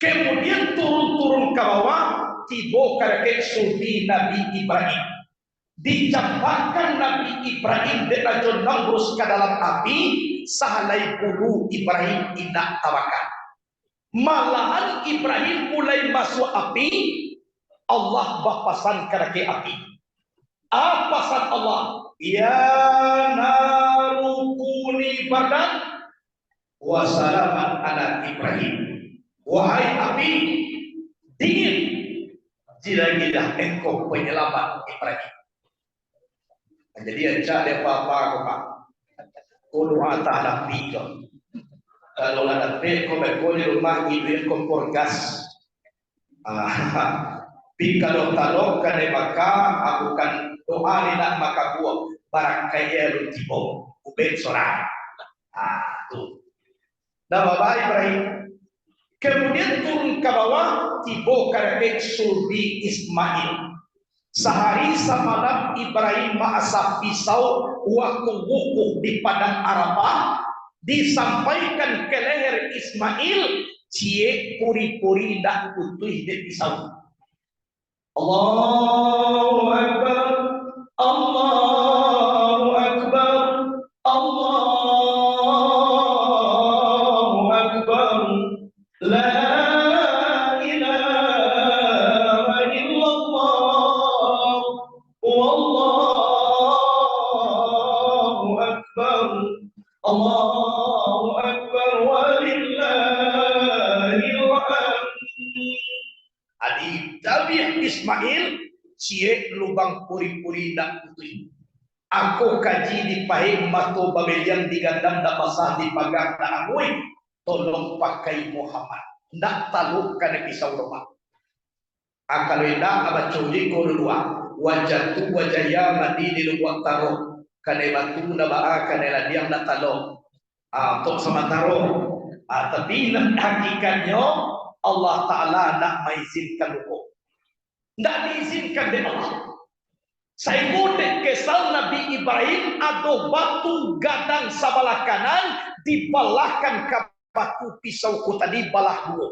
Kemudian turun-turun ke bawah tiba ke sulbi Nabi Ibrahim. Dicampakkan Nabi Ibrahim dengan Namrus ke dalam api sahalai guru Ibrahim indak tawakal. Malahan Ibrahim mulai masuk api, Allah bapasan ke api. Apa pesan Allah? Ya narukuni bardan wa salaman ala Ibrahim. Wahai api, dingin jila-jila engkau penyelamat Ibrahim. Jadi aja ada apa-apa kok. Kudu ada api kok. Kalau ada api kau di rumah ibu kompor gas. Pi kalau talok kane maka aku kan doa ni nak maka buah barang kaya lu tibo ubed sorang. Tu. Dah Bapak Ibrahim. Kemudian turun ke bawah tibo karek surbi Ismail. Sehari semalam Ibrahim maasap pisau waktu wukuf di padang Arafah disampaikan ke leher Ismail, cie puri-puri dak putih di pisau. Allahu Akbar, Allahu Akbar, Allahu Akbar, la ilaha illallah, wallahu akbar, Allahu Akbar, walillahil hamd. Adi Dabi Ismail cie lubang puri-puri dak putih. Aku kaji di pahing mato babelian digandam dak basah di pagar dak angui. Tolong pakai Muhammad. Ndak taluk kana pisau rumah. Kalau indah abad curi kodua wajah tu wajahnya mati di luar taruh kana batu nabaa kana ladiang nak taluk. Untuk sementara. Tapi hakikatnya Allah Ta'ala nak mengizinkan hukum. Tidak diizinkan oleh Allah. Saya mudik kisah Nabi Ibrahim ada batu gadang sebelah kanan dibelahkan ke batu pisau ku tadi balah dua.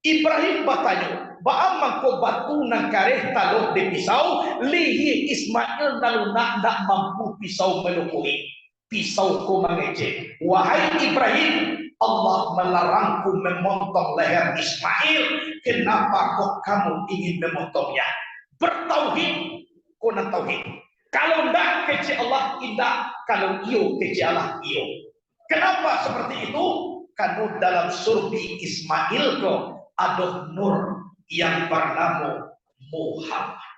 Ibrahim bertanya, "Bagaimana kau batu nang kareh taluh di pisau lihi Ismail lalu nak mampu pisau melukui. Pisau ku mengejek. Wahai Ibrahim, Allah melarangku memotong leher Ismail. Kenapa kok kamu ingin memotongnya? Bertauhid, kau nak tauhid. Kalau tidak kece Allah tidak, kalau iyo kece Allah iyo. Kenapa seperti itu? Karena dalam surbi Ismail kok ada nur yang bernama Muhammad.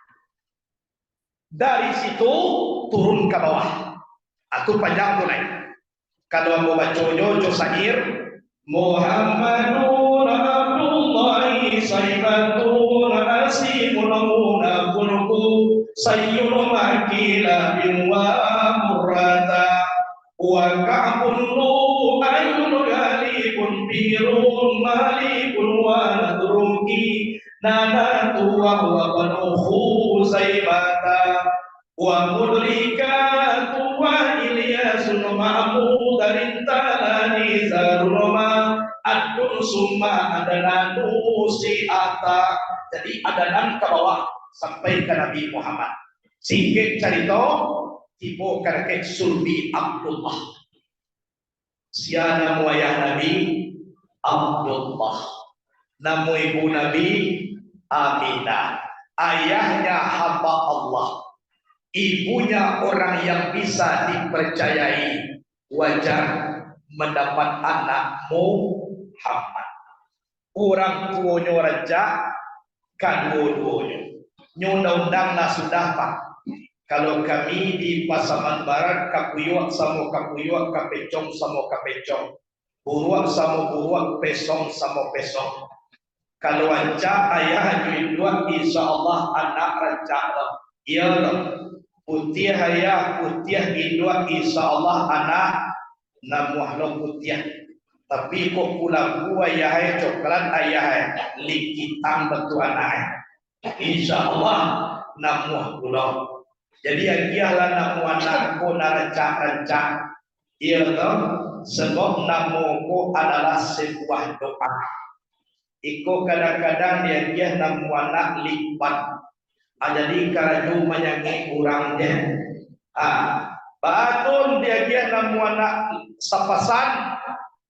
Dari situ turun ke bawah. Aku panjang mulai. Kalau mau baca jojo syair Muhammadun Abdullahi Sayyidatun Asimun Munafurku Sayyul Makila bin wa Murrata Wa Ka'bun Lu Ayun Galibun Birun Malikun Wa Nadruki Nanatu Wa Banuhu Zaybata Wa Mudrikatu Wa Ilyasun Ma'amud Rintalani Zaruma Adun Summa Adananu Si'ata. Jadi adanan ke bawah sampai ke Nabi Muhammad. Singkat cerita tiba karek surbi Abdullah. Siana muayah Nabi Abdullah. Namu ibu Nabi Aminah. Ayahnya hamba Allah. Ibunya orang yang bisa dipercayai, wajar mendapat anak Muhammad. Orang tuanya raja, kedua-duanya. Undang-undanglah sudah Pak. Kalau kami di Pasaman Barat, kapuyuak sama kapuyuak, kapecong sama kapecong, buruak sama buruak, pesong sama pesong. Kalau raja ayah dua, insya Allah anak raja lah. Iya lah. Putih ayah, putih indua, insya Allah anak namuahlo putih. Tapi kok pula gua ayah coklat ayah likitang betul anak. Insya Allah namuah pulau. Jadi agialah namu anak ko narancang-rancang. Iya toh, sebab namu ko adalah sebuah doa. Iko kadang-kadang dia namu anak lipat. Jadi kalau menyanyi kurangnya, Baton dia namu anak sepasan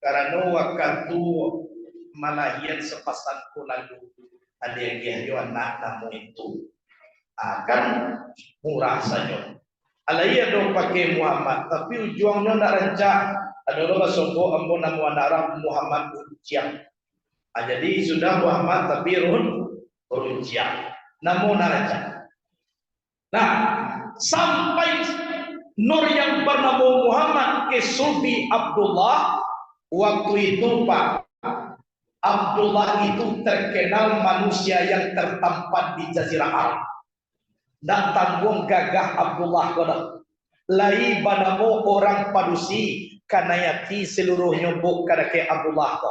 karena waktu malahian sepasan ko lalu ada dia anak namu itu akan murah saja. Alaiya dong pakai Muhammad tapi ujungnya nak rancak adalah sopo ambo namu anak Muhammad ujian. Jadi sudah Muhammad tapi ujian. Namun rancak. Nah, sampai nur yang bernama Muhammad ke Sulbi Abdullah, waktu itu Pak Abdullah itu terkenal manusia yang tertampan di Jazirah Arab. Dan tanggung gagah Abdullah kodah. Lai banamo orang padusi kanayati seluruhnya buk kadake Abdullah ko.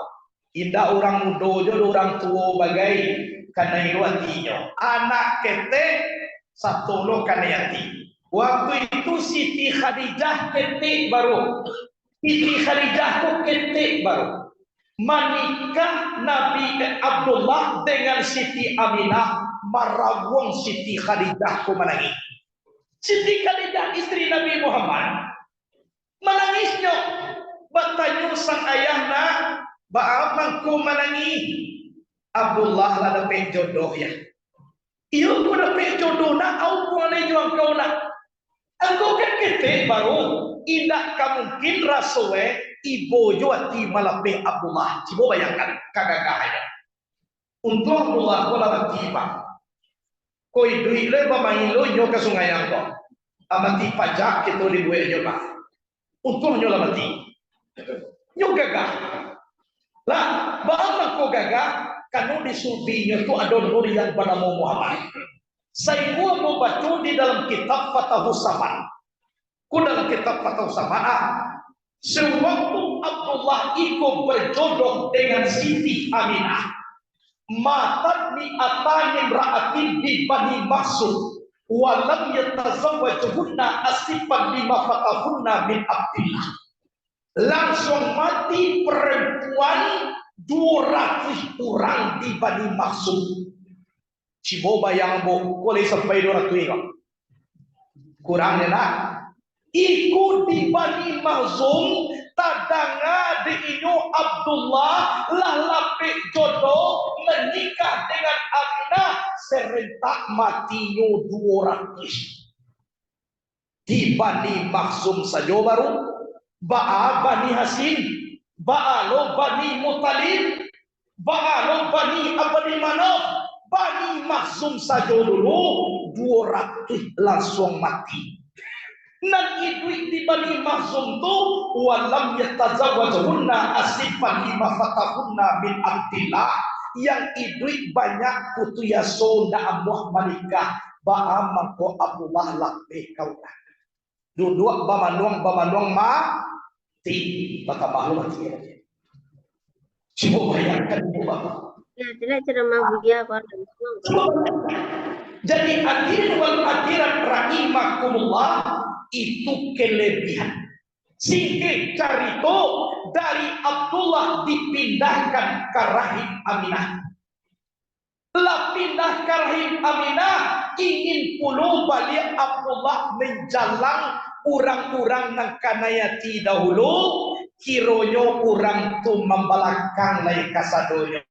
Indah orang muda jo orang tua bagai kanayatinya. Anak kete satu lo kanayati. Waktu itu Siti Khadijah ketik baru. Siti Khadijah itu ketik baru. Menikah Nabi Abdullah dengan Siti Aminah, marawang Siti Khadijah ku menangis. Siti Khadijah istri Nabi Muhammad menangisnya. Bertanya sang ayahna, baamang ku menangis. Abdullah lah dapat jodoh ya. Iya ku dapat jodoh nak, au ku ane juang kau nak. Engkau kan ketik baru, indah mungkin rasuwe ibu juati malape Abdullah. Coba bayangkan kagagahannya. Untuk Abdullah ko lawan tiba. Koi duit le bamailo nyo ke sungai yang ko. Amati pajak kita dibuat nyo ba. Untuk nyo lawan ti. Nyo gagah. Lah, bahkan ko gagah kanu disubi nyo tu adon nur yang bernama Muhammad. Saya mau baca di dalam kitab Fatahus Zaman. Ku dalam kitab Fatahus Zaman. Sewaktu Abdullah ikut berjodoh dengan Siti Aminah, matat ni atani ra'atin di Bani Maksud, walam yatazawwajuhunna asifan lima fatahunna min Abdillah. Langsung mati perempuan 200 orang di Bani Maksud. Ciboba yang boleh sampai 200 orang. Kurangnya nak. Ikut di Bani Makhzum tadanga di inyo Abdullah lalapik jodoh menikah dengan Aminah serentak matinya 200. Di Bani Makhzum saja baru ba'a Bani Hasim, ba'a lo Bani Muttalib, ba'a lo Bani Abdi Manaf. Bani Makhzum saja dulu 200 langsung mati. Nan idui di Bani Makhzum tu walam yatazawwajuhunna asifan lima fatahunna min Abdillah. Yang idui banyak putu yaso da amuh manikah ba'a mangko Abdullah lakbe kaulah. Duduk bamanduang mati. Maka malu mati. Coba bayangkan itu Bapak. Ya, tidak ceramah dia apa? Jadi hadirin wal hadirat rahimakumullah itu kelebihan. Singkir carito dari Abdullah dipindahkan ke rahim Aminah. Telah pindah ke rahim Aminah ingin puluh balik Abdullah menjalang orang-orang nang kanayati dahulu kironyo orang tu membalakang lai kasadonya.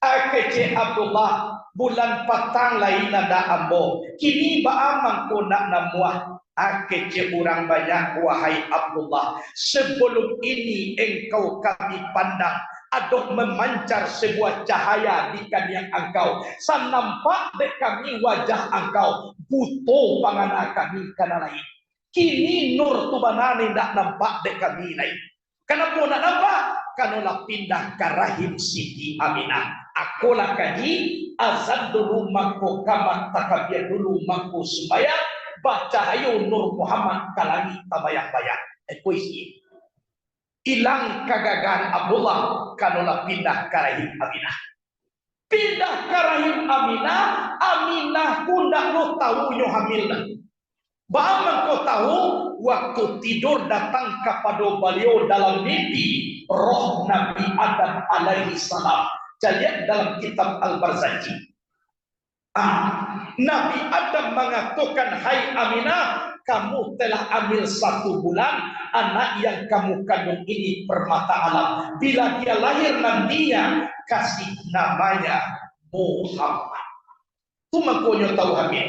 Akece Abdullah bulan patang lain ada ambo kini baamang ko nak namuah akece orang banyak wahai Abdullah sebelum ini engkau kami pandang aduh memancar sebuah cahaya di kaniang engkau san nampak dek kami wajah engkau buto pangana kami kana lain kini nur tu banane ndak nampak dek kami lain kenapa nak nampak kanola pindah ke rahim Siti Aminah. Akulah kaji azan dulu mangko kamat takabir dulu mangko sembahyang baca ayo Nur Muhammad kalangi tabayang-bayang. Puisi. Hilang kegagalan Abdullah kanola pindah ke rahim Aminah. Pindah ke rahim Aminah, Aminah pun dah lo tahu nyo hamil dah. Bagaimana kau tahu waktu tidur datang kepada beliau dalam mimpi roh Nabi Adam alaihi salam. Lihat dalam kitab Al-Barzanji. Nabi Adam mengatakan, hai Aminah, kamu telah ambil 1 bulan anak yang kamu kandung ini permata alam. Bila dia lahir nantinya, kasih namanya Muhammad. Itu makanya tahu hamil.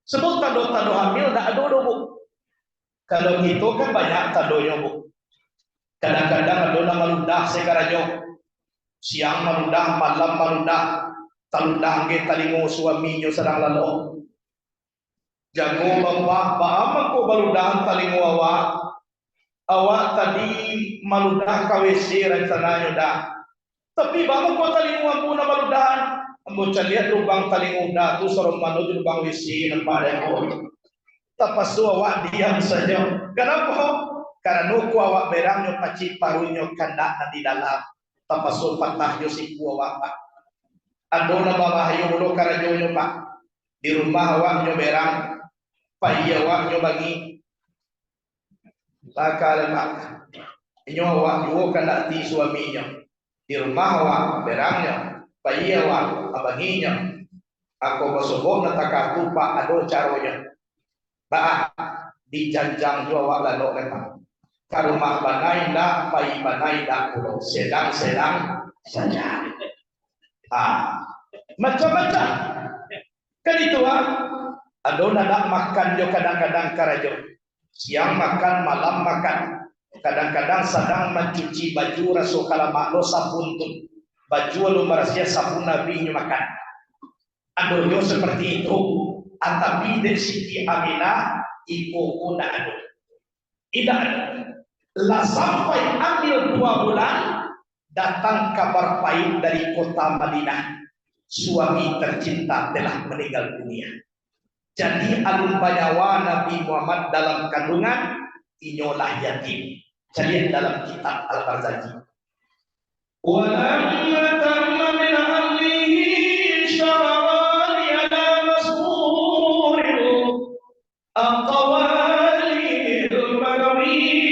Sebut tanda-tanda hamil tak ada bu. Kalau gitu kan banyak tandanya bu. Kadang-kadang ada nama ludah sekarang siang maludah, malam maludah, taludah ke talingo suaminya sedang lalu. Jago bapak, bapak ko baludahan talingo awak tadi maludah KWC rencananya dah. Tapi bapak ko talingo ambo na maludahan, ambo lihat lubang talingo dah tu sarong manu lubang WC nampak ko. Tapas tu awak diam saja. Kenapa? Karena ko awak berangnya pacik parunya kandak di dalam. Tapasul patah yo si awak pak. Ado na babahayo ulo karajo nyo pak. Di rumah awak nyo berang. Paiya awak nyo bagi. Bakal pak. Inyo awak nyo kandak ti suami nyo. Di rumah awak berangnya. Paiya awak abagi nyo. Ako basubo na takatu pak ado caronya. Ba di janjang yo awak lalo lepak. Karumah banai dah, pai banai dah pulau sedang-sedang saja. Macam-macam. Kan itu ada nak makan jo kadang-kadang karajo. Siang makan, malam makan. Kadang-kadang sedang mencuci baju rasul kalamak lo sabun tu. Baju lo merasia sabun Nabi makan. Ada jo seperti itu. Tapi dari Siti Aminah ibu tidak ada. Tidak ada. Lah sampai ambil 2 bulan datang kabar pahit dari kota Madinah, suami tercinta telah meninggal dunia. Jadi alun banyawa Nabi Muhammad dalam kandungan inyolah yatim. Jadi dalam kitab Al-Barzanji. Walamma tamma min amrihi syarani ala mas'uril aqwalil bagawi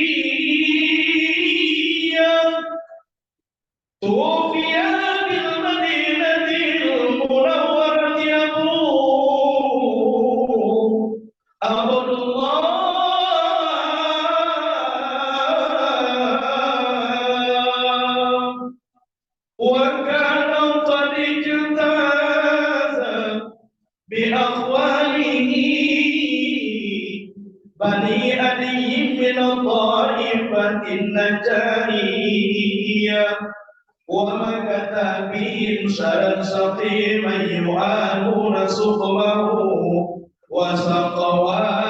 توفي بالمدينة المنورة أبوه عبد الله وكان قد اجتاز بأخواله بني أدي من الطائفة النجارية ومكث بهم سنة سقيما يعانون سقمه وسقواه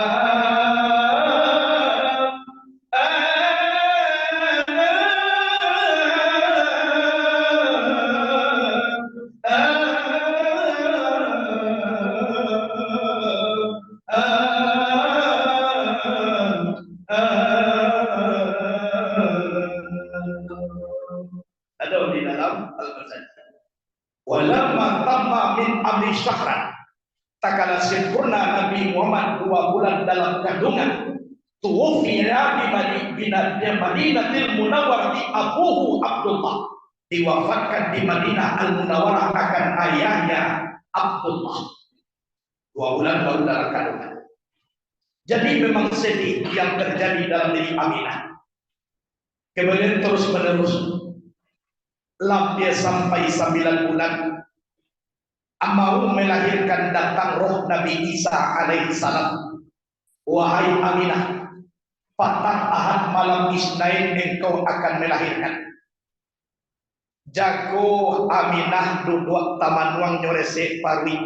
ada di dalam Al-Barzanji. Walamma tamma min amri syahran, tak kala sempurna Nabi Muhammad 2 bulan dalam kandungan, tuwfiya di Madinatil Munawwarah abuhu Abdullah, diwafatkan di Madinah Al-Munawwarah akan ayahnya Abdullah. 2 bulan baru dalam kandungan. Jadi memang sedih yang terjadi dalam diri Aminah. Kemudian terus menerus dia sampai 9 bulan mau melahirkan, datang roh Nabi Isa alaihi salam. Wahai Aminah, patah ahad malam Isnain engkau akan melahirkan. Jago Aminah duduk taman wang nyorese parwi.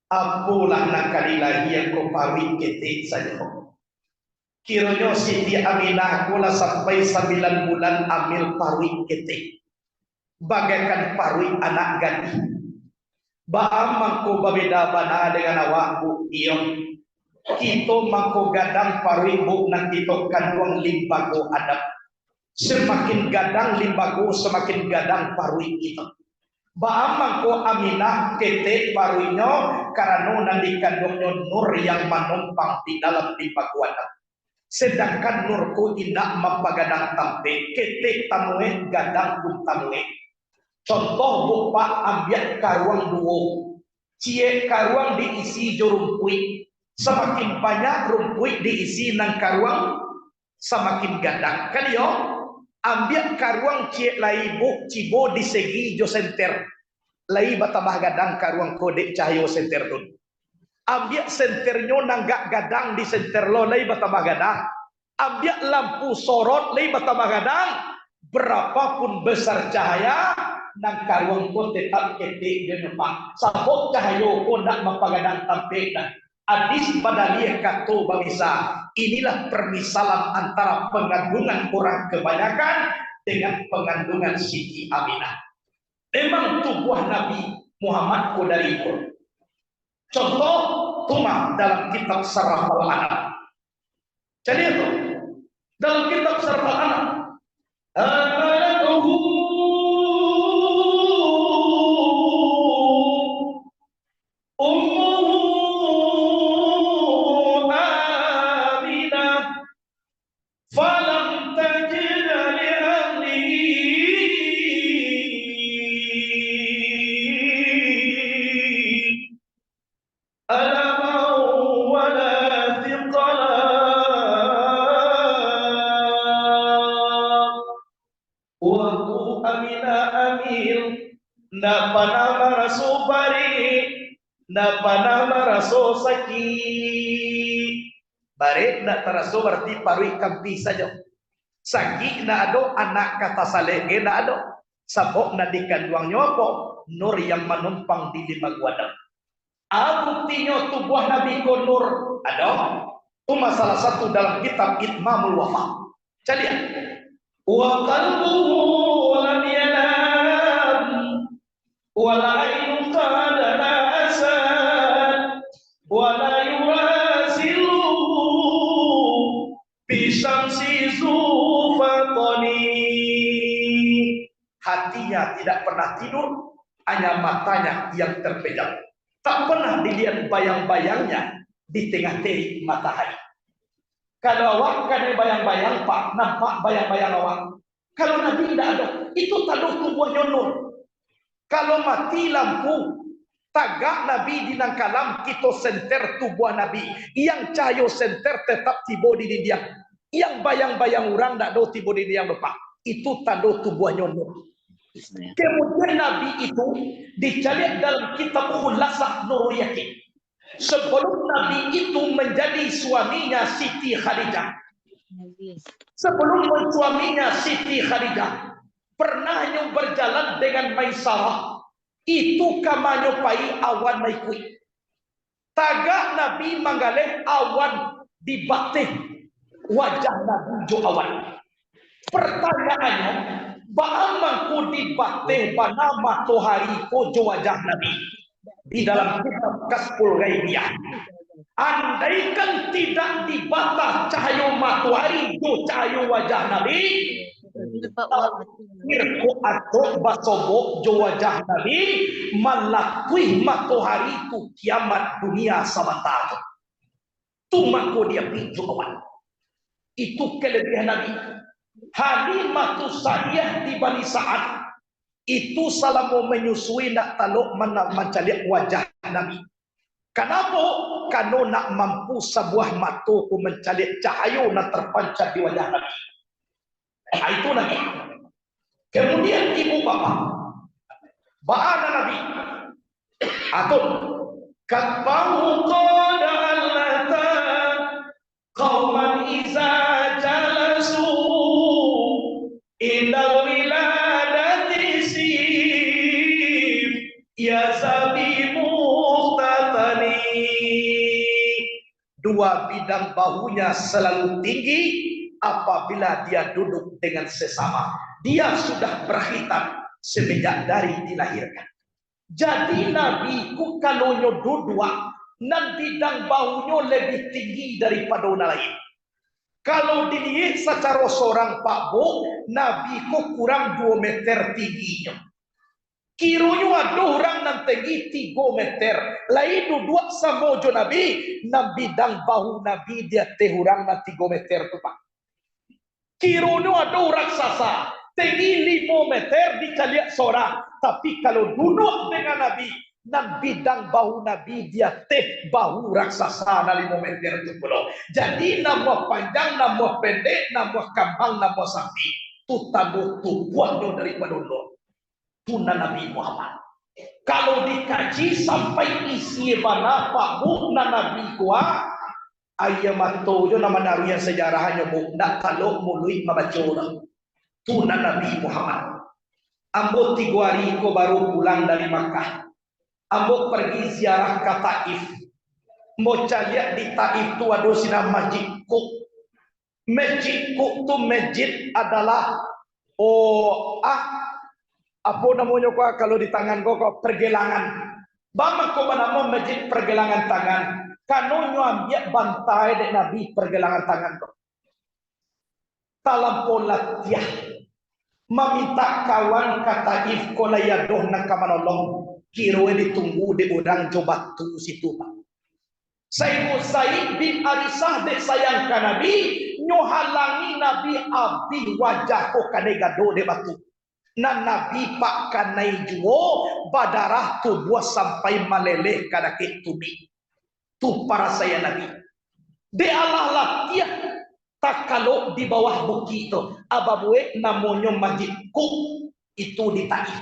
Apulah nakalilahi yang kau parwi ketik saja. Kiranya Siti Aminah kula sampai 9 bulan ambil parwi ketik. Bagaikan parwi anak gadis. Baam mangko babeda bana dengan awakku iyo. Kita mangko gadang parwi buk nang kita kandung limbago adab. Semakin gadang limbago semakin gadang parwi kita. Baam mangko Aminah ketik parwinya karena nanti kandungnya nur yang menumpang di dalam limbago adab. Sedangkan nurku tidak mampagadang tampe ketik tamue gadang pun tamue. Contoh bupak ambiak karuang duo, cie karuang diisi jorumpui, Semakin banyak rumput diisi nang karuang, semakin gadang. Kan yo, ambil karuang cie lai bu cibo di segi jo senter. Lai batabah gadang karuang kode cahyo senter tun. Ambil senternya nanggak gadang di senter lo lai batabah gadang. Ambil lampu sorot lai batabah gadang. Berapapun besar cahaya nang karuang ko tetap ketik dan pak. Sabok cahyo ko nak mapagadang tampil dah. Hadis badaliyah kato bangsa. Inilah permisalan antara pengagungan orang kebanyakan dengan pengagungan Siti Aminah. Memang tubuh Nabi Muhammad kodaripun. Contoh Tuma dalam kitab Sarah al-Anam. Jadi itu dalam kitab Sarah al-Anam. Nama rasul bari, nama rasul sakit. Bari nak teraso berarti parui kampi saja. Sakit nak ado anak kata saleh nak ado. Sabok nak dikandung nyopo nur yang menumpang di lima guadang. Buktinya tubuh Nabi ko nur ado. Cuma salah satu dalam kitab Itmamul Wafa. Jadi wa qalbuhu lam yanam wala ainu qadana asad wala yurasilu bisamsi zufatoni. Hatinya tidak pernah tidur, hanya matanya yang terpejam. Tak pernah dilihat bayang-bayangnya di tengah terik matahari. Kalau awak kan bayang-bayang pak, nampak bayang-bayang awak. Kalau Nabi tidak ada, itu taduh tubuhnya nur. Kalau mati lampu, tagak Nabi di nang kalam kita senter tubuh Nabi. Yang cahaya senter tetap tiba di dinding. Yang bayang-bayang orang tidak ada tiba di dinding lupa. Itu taduh tubuhnya nur. Kemudian Nabi itu dicari dalam kitab Khulasah Nurul Yakin. Sebelum Nabi itu menjadi suaminya Siti Khadijah. Sebelum suaminya Siti Khadijah, pernah yang berjalan dengan Maisarah. Itu kamanyo pai awan naikui. Tagak Nabi manggaleh awan di batih wajah Nabi jo awan. Pertanyaannya, baamangku di batih bana matahari ko jo wajah Nabi. Di dalam kitab Kasful Ghaibiyah, andaikan tidak dibatah cahaya matahari do cahaya wajah Nabi, irko atok basobok jo wajah Nabi malakui matahari itu kiamat dunia sementara. Tumako dia pijuan. Itu kelebihan Nabi. Halimatus Sa'diyah di Bani Sa'ad itu salah mau menyusui nak taluk mencari wajah Nabi. Kenapa? Karena nak mampu sebuah mata ku mencari cahaya nak terpancar di wajah Nabi. Itu Nabi. Kemudian ibu bapa, ba'ana Nabi. Atau kapahu qada allata qauman iza jalasu indal dua bidang bahunya selalu tinggi apabila dia duduk dengan sesama. Dia sudah berkhitan semenjak dari dilahirkan. Jadi Nabi ku kalau dua nan bidang bahunya lebih tinggi daripada orang lain. Kalau dilihat secara seorang Pak Bu, Nabi ku kurang 2 meter tingginya. Kirunya ada orang nan tinggi 3 meter. Lain dua sama jo Nabi. Nabi dan bahu Nabi dia tehurang na 3 meter tu pak. Kirunya ada orang raksasa. Tinggi 5 meter dikaliak seorang. Tapi kalau duduk dengan Nabi. nan bidang bahu nabi dia teh bahu raksasa na 5 meter tu pulau. Jadi nama panjang, nama pendek, nama kambang, nama sapi. Tu tabu tu buat daripada dulu. Tu Nabi Muhammad. Kalau dikaji sampai isi mana Pak Bu Nabi kuah ayam atau jo nama narian sejarahnya Bu ndak kalau mului membaca tu Nabi Muhammad. Ambo 3 hari ko baru pulang dari Makkah. Ambo pergi ziarah ke Taif. Mau lihat di Taif tu ada sinar Masjid Qub. Masjid Qub tu masjid adalah apa namanya kok kalau di tangan kok pergelangan. Bama ko nama masjid pergelangan tangan. Kanonyo ambil bantai dek Nabi pergelangan tangan kok. Talampau latiah. Meminta kawan kata if kolayadoh nak kamanolong. Kiro ditunggu di orang coba tu situ Pak. Said bin Arisah dek sayang ka Nabi. Nyohalangi Nabi abdi wajah ko kanegado de batu. Nan Nabi pak kanai juo badarah tu buah sampai meleleh kada ke tubi. Tu para saya Nabi. De Allah latiah tak kalau di bawah bukit itu ababue namanya Masjid Qub itu di Taif.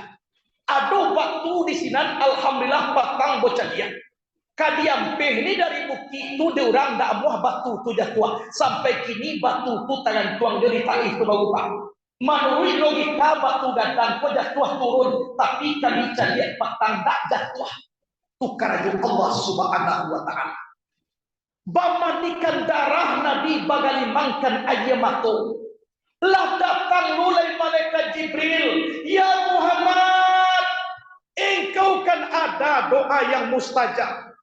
Ada batu di sini alhamdulillah batang bocah dia. Kadiam ini dari bukit itu dia orang dak buah batu tu jatuh sampai kini batu tu tangan tuang dia di Taif tu baru Pak. Menurut logika batu gadang kau jatuh turun, tapi kami cari batang tak jatuh. Tukar Allah Subhanahu wa Ta'ala. Bamandikan darah Nabi bagalimangkan ayamato. Lah datang mulai malaikat Jibril. Ya Muhammad, engkau kan ada doa yang mustajab.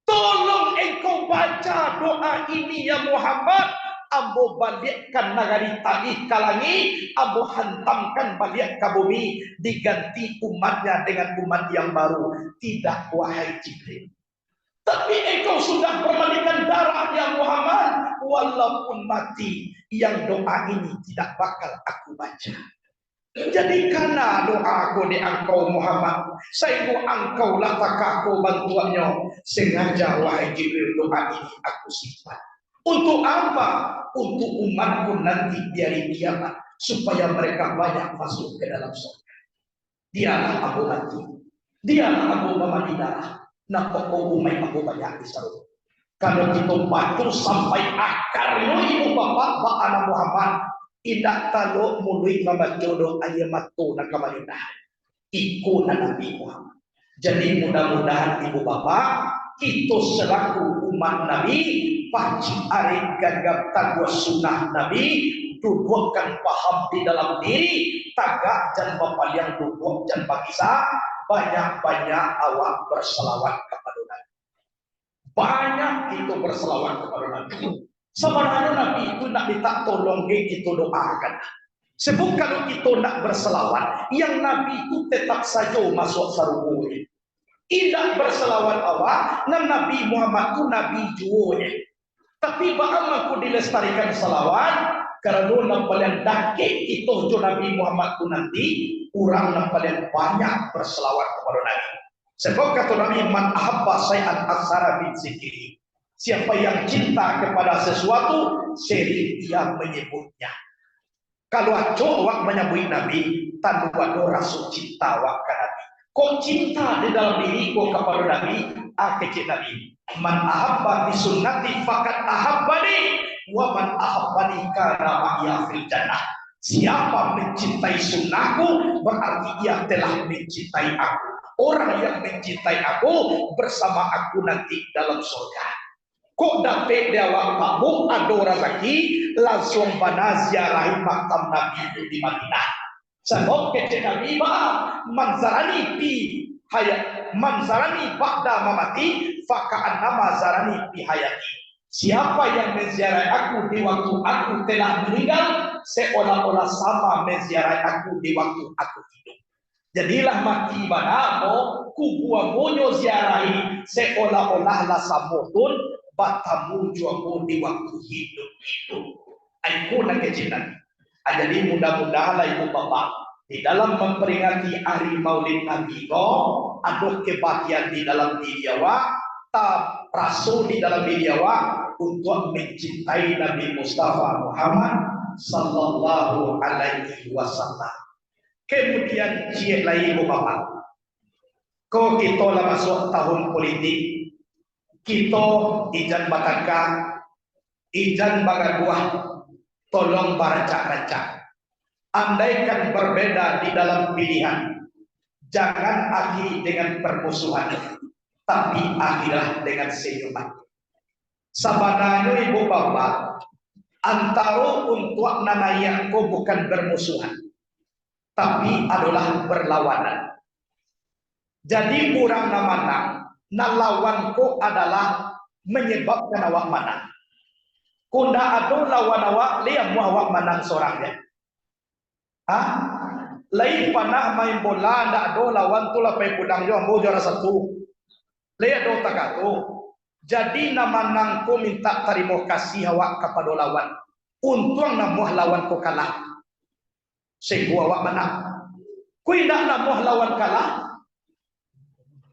Tolong engkau baca doa ini ya Muhammad. Ambo balikkan nagari Taif kalangi, ambo hantamkan balik ke bumi, diganti umatnya dengan umat yang baru. Tidak wahai Jibril. Tapi engkau sudah bermandikan darah ya Muhammad, walaupun mati, yang doa ini tidak bakal aku baca. Jadi karena doaku di engkau Muhammad, sehingga engkau latakaku bantuannya, sengaja wahai Jibril doa ini aku simpan. Untuk apa? Untuk umatku nanti di hari kiamat supaya mereka banyak masuk ke dalam surga. Dialah Abu mati, dialah Abu memandi darah. Nak pokok umai Abu banyak disaruh. Kalau kita batu sampai akarnya ibu bapak anak Muhammad, tidak tahu mulai membacodo ayamatu nak kamalindah. Ikut Nabi Muhammad. Jadi mudah-mudahan ibu bapak kita selaku umat Nabi paci arif gagap tagwa sunnah Nabi dudukkan paham di dalam diri tagak dan bapak yang duduk dan bakisa banyak-banyak awak berselawat kepada Nabi. Banyak itu berselawat kepada Nabi. Sebenarnya Nabi itu nak minta tolong kita doakan. Sebab kalau kita nak berselawat, yang Nabi itu tetap saja masuk sarungu. Tidak berselawat awak, dan Nabi Muhammad itu Nabi juonya. Tapi bahkan aku dilestarikan salawat karena yang paling dakik itu jo Nabi Muhammad itu nanti orang yang paling banyak berselawat kepada Nabi. Sebab kata Nabi man ahabba say'an aksara bin zikri. Siapa yang cinta kepada sesuatu sering dia menyebutnya. Kalau aco awak menyebut Nabi tanpa rasul cinta awak ke Nabi. Kau cinta di dalam diri kau kepada Nabi, kecil Nabi. Man ahabba bi sunnati faqad ahabbani wa man ahabbani kana ma'iya fil jannah. Siapa mencintai sunnahku berarti ia telah mencintai aku. Orang yang mencintai aku bersama aku nanti dalam surga. Kok dapat dia waktu ada orang lagi langsung pada ziarahi makam Nabi di Madinah. Sebab kecil Nabi manzarani pi hayat manzarani ba'da mamati faka'an nama zarani pi hayati. Siapa yang menziarahi aku di waktu aku telah meninggal seolah-olah sama menziarahi aku di waktu aku hidup. Jadilah mati manamo kubua monyo ziarahi seolah-olahlah samotun batamu juamu di waktu hidup. Aku nak kecilan. Jadi mudah-mudahan ibu bapak di dalam memperingati hari Maulid Nabi ko ada kebahagiaan di dalam diri awak, tak rasul di dalam diri awak untuk mencintai Nabi Mustafa Muhammad sallallahu alaihi wasallam. Kemudian cie lain bapak, ko kita lah masuk tahun politik, kita ijan bataka, ijan bagaduah, tolong barancak-rancak. Andaikan berbeda di dalam pilihan, jangan akhiri dengan permusuhan, tapi akhirlah dengan senyuman. Sabananya ibu bapak, antara untuk nanayakku bukan bermusuhan, tapi adalah berlawanan. Jadi orang namanang, nalawanku adalah menyebabkan awak manang. Kunda adu lawan awak, liam awak manang seorangnya. Lain panah main bola, ndak ada lawan tu lah pay pudang jo ambo juara satu. Lain ada takatu. Jadi nama nangku minta terima kasih awak kepada lawan. Untung namuh lawan ku kalah. Sehingga awak menang. Kui ndak namuh lawan kalah,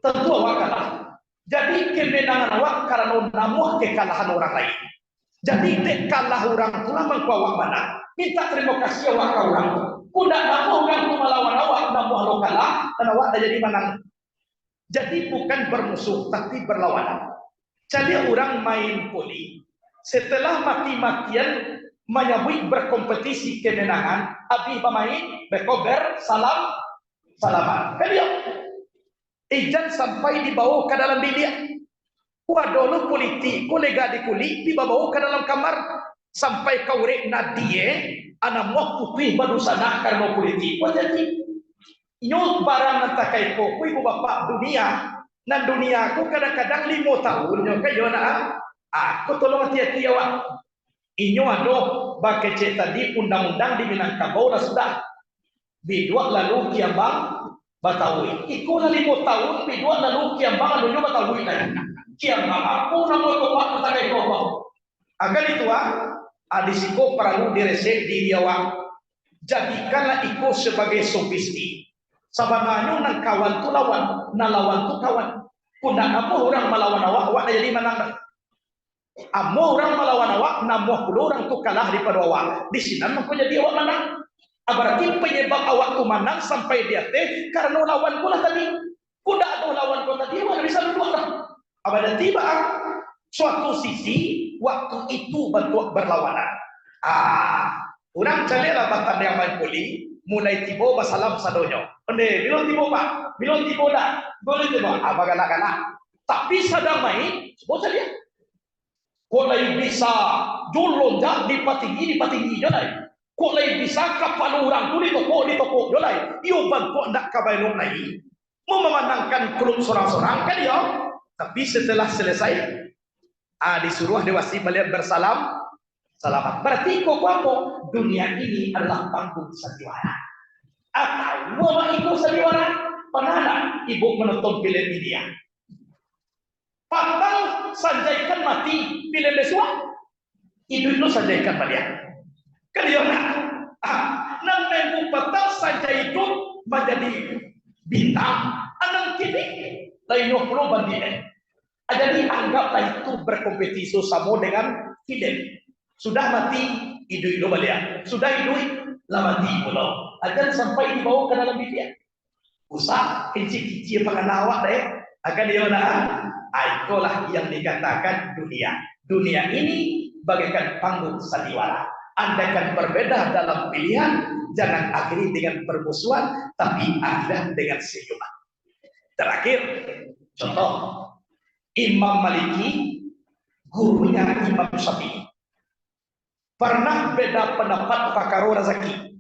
tentu awak kalah. Jadi kemenangan awak karena namuh kekalahan orang lain. Jadi tek kalah orang tu lah mangku awak menang. Minta terima kasih awak ke orang tu. Kuda namuh orang tu melawan awak, namuh lo kalah, dan awak dah jadi menang. Jadi bukan bermusuh, tapi berlawanan. Jadi orang main poli, setelah mati-matian menyabui berkompetisi kemenangan, habis bermain, berkober, salam, salaman. Kan dia? Ijan sampai dibawa ke dalam bilik. Wadono politik, kolega di kulit, dibawa ke dalam kamar. Sampai kau rek nadie, anak mau putih baru sana karena politik. Jadi, nyot barang nantakai ko, ibu bapak dunia, nan dunia aku kadang-kadang 5 tahun, nyo kayo na, aku tolong hati-hati awak. Inyo ado, bakece tadi undang-undang di Minangkabau dah sudah. Bidua lalu kiambang batawi. Iku na 5 tahun, bidua lalu kiambang lalu nyo batawi na. Kiambang aku namo bapak nantakai ko. Agar itu adisiko perlu diresek diri awak. Jadikanlah iko sebagai sofisti. Sabanganyo nang kawan tu lawan, nang lawan tu kawan. Kunda amo orang melawan awak dah jadi menang. Amo orang melawan awak, namuh puluh orang tu kalah daripada awak. Di sini mako jadi awak menang. Berarti penyebab awak tu menang sampai dia teh karena lawan pula tadi. Kunda ada lawan pula tadi, awak bisa dua lah. Abada tiba suatu sisi waktu itu bentuk berlawanan. Orang calelah batan yang main poli, mulai tiba basalam sadonyo. Ende, bilon tiba pak, bilon tiba dah, boleh tiba. Abaganak-anak. Tapi sadang main, sebut saja. Kok lagi bisa julon jak di patinggi jolai. Kok lagi bisa kapal orang tu di toko jolai. Iyo bantu ndak kabailong lagi. Memenangkan klub sorang-sorang kan dia. Tapi setelah selesai, disuruh dewasi melihat bersalam, salamat. Berarti kok apa? Dunia ini adalah panggung sandiwara. Atau mau ikut sandiwara? Pernah ibu menonton film India? Patang sanjaikan mati film besua. Itu sanjaikan balik. Kan dia nak? Nang minggu patang sanjai itu menjadi bintang. Anang kini lain 20 banding. Jadi anggaplah itu berkompetisi sama dengan film. Sudah mati, hidup balik. Sudah hidup, lah mati pula. Agar sampai dibawa ke dalam bilik. Usah kecil-kecil pakai awak deh. Agar dia nak. Itulah yang dikatakan dunia. Dunia ini bagaikan panggung sandiwara. Andaikan berbeda dalam pilihan, jangan akhiri dengan permusuhan, tapi akhirnya dengan senyuman. Terakhir, contoh. Imam Maliki, gurunya Imam Syafi'i. Pernah beda pendapat Fakaro Razaki.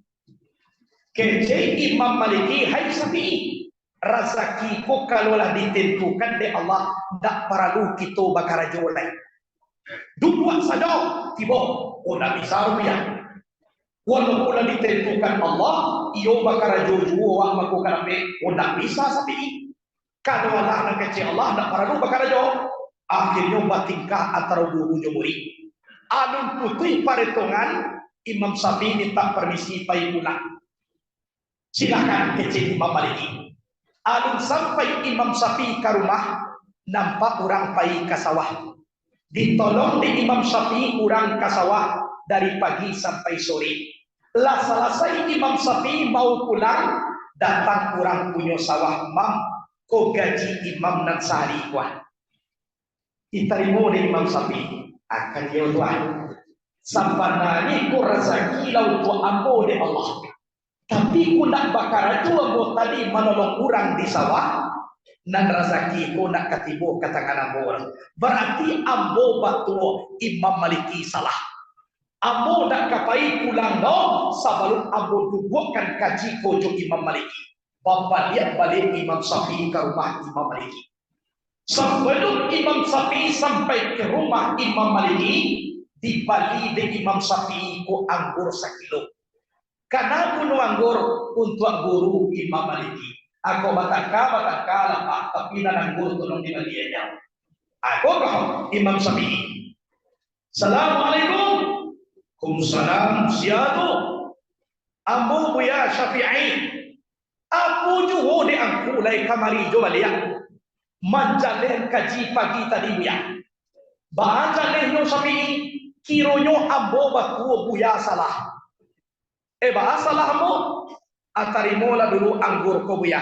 Kece Imam Maliki, hai Syafi'i. Razakiku kalaulah ditentukan oleh Allah, tak perlu kita bakar jolai. Dua saja, tiba, tidak bisa rupiah. Walaupun ditentukan Allah, iyo bakar jojo, wah makukan apa, tidak bisa Syafi'i. Kalau anak kecil Allah nak perlu bakal jauh. Akhirnya batingkah antara guru murid. Alun putih paretongan Imam Syafi'i minta permisi pai pulang. Silakan kecil Imam Maliki. Alun sampai Imam Syafi'i ke rumah, nampak orang pai ke sawah. Ditolong di Imam Syafi'i orang ke sawah dari pagi sampai sore. Lah selesai Imam Syafi'i mau pulang, datang orang punya sawah, mam, ko gaji imam nan sehari kuah. Diterima di Imam Syafi'i. Akan dia tuan. Sampanani ku rezeki lau tu ambo de Allah. Tapi ku nak bakar tu ambo tadi menolong orang di sawah. Nan rezeki ku nak ketibu katakan ambo. Berarti ambo batu Imam Maliki salah. Ambo nak kapai pulang no sebelum ambo dubuhkan kaji kojo Imam Maliki. Bapak lihat balik Imam Syafi'i ke rumah Imam Maliki. Sebelum Imam Syafi'i sampai ke rumah Imam Maliki, di Bali de Imam Syafi'i ko anggur 1 kilo. Karena kuno anggur untuk guru Imam Maliki. Aku bataka lah Pak, tapi nan anggur tolong di Bali aja. Aku kau Imam Syafi'i. Assalamualaikum. Waalaikumsalam. Siatu. Ambo buya Syafi'i. Aku juga de angku lai kamari jo baliak. Manjalen kaji pagi tadi buya. Baca lehno Syafi'i. Kironyo ambo baku buya salah. Bahasa salah mo. Atarimola dulu anggur ko buya.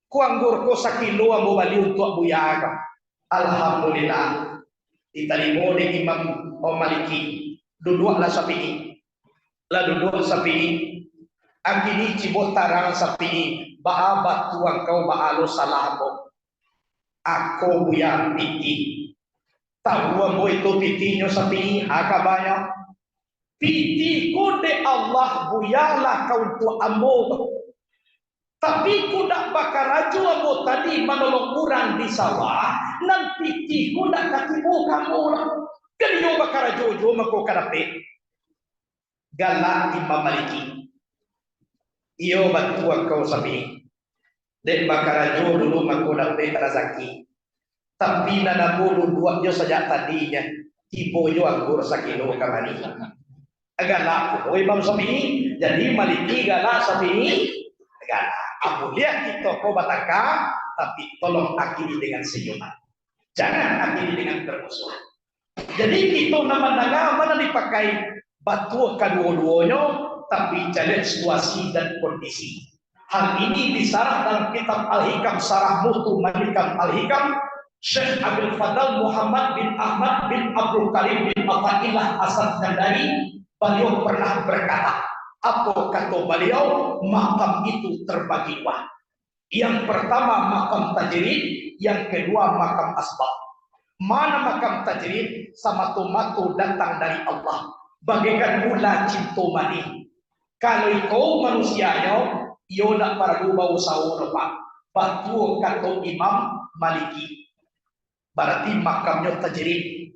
Ku anggur ko 1 kilo ambo bali untuk buya ka. Alhamdulillah. Ditarimo di Imam Maliki. Duduklah Syafi'i. Lah duduk Syafi'i. Agini cibot tarang Syafi'i. Baabat tuang kau baalo salah mo. Ako buya piti. Tahu ambo itu pitinya Syafi'i hakabanyak. Piti kode Allah buyalah kau tu ambo. Tapi kuda bakar raju ambo tadi menolong orang di sawah. Nan piti kuda katibu kamu lah. Kalian bakar raju jo mako karape. Galak Imam Maliki. Iyo batu kau Syafi'i. Dan bakar raju dulu mako dapat rezeki. Tapi nana bulu dua jo saja tadinya. Tibo jo anggur 1 kilo kamari. Galak Imam Syafi'i. Jadi Maliki galak Syafi'i. Galak. Aku lihat kita kau bataka, tapi tolong akhiri dengan senyuman. Jangan akhiri dengan permusuhan. Jadi kita nama-nama mana dipakai batu kedua-duanya, tapi jalan situasi dan kondisi. Hal ini disarah dalam kitab Al-Hikam Sarah Mutu Malikam Al-Hikam. Syekh Abdul Fadl Muhammad bin Ahmad bin Abdul Karim bin Athaillah Asad Kandari. Beliau pernah berkata, apa kata beliau? Makam itu terbagi 2. Yang pertama makam tajrid, yang kedua makam asbab. Mana makam tajrid? Sama tomatu datang dari Allah. Bagaikan mula cinta mani. Kalau kau manusianya, ia nak perlu bau sahur pak. Batu kata Imam Maliki. Berarti makamnya tajrid.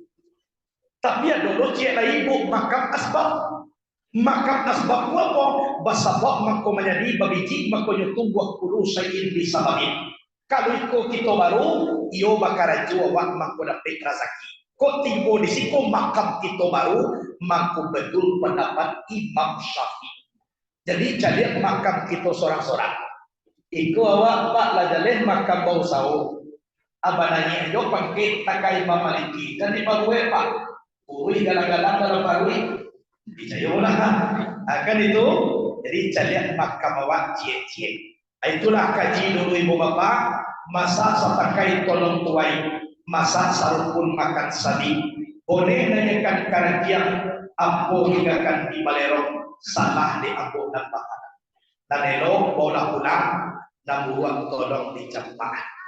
Tapi ada logik ibu makam asbab. Makam asbab apa? Basabab mako menjadi babiji mako tumbuh kulu sayin di sababin. Kalau ikut kita baru, iyo bakar jual mako dapat rezeki. Kok tiba di situ makam kita baru, mako betul pendapat Imam Syafi'i. Jadi jadi makam kita sorang-sorang. Iku awak pak lajaleh makam bau sahur. Abananya yo pangkit takai Imam Maliki. Dan di paruwe pak. Ui galang-galang dalam paruwe. Dicayolah. Akan itu. Jadi calian makam awak cie-cie. Itulah kaji dulu ibu bapak. Masa satakai tolong tuai. Masa sarupun makan sadi. Boleh nanyakan karantiang. Ampo hinggakan di balerong. Salah di ampo dan makanan. Dan elok bola pulang. Namburuan tolong dicampak.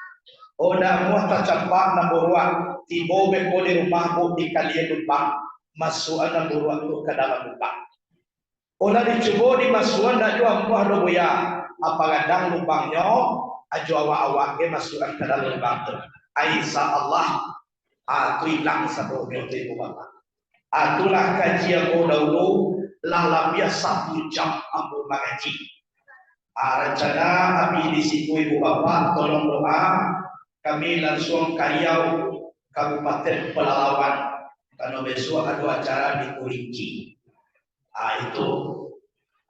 Oda muah tercampak namburuan. Tibo beko di rumahmu di kalian lubang. Masukan namburuan itu ke dalam lubang. Oda dicoba di masukan dan jual muah do buya. Apa gadang lubangnya. Ajo awak-awak ke masukan ke dalam lubang itu. Aisyah Allah. Atu hilang satu berarti ibu bapak. Atulah kajian dahulu. Lah lebih 1 jam ambil mengaji. Rencana kami di situ ibu bapak tolong doa. Kami langsung Kariau Kabupaten Pelalawan karena besok ada acara di Kurinci. Itu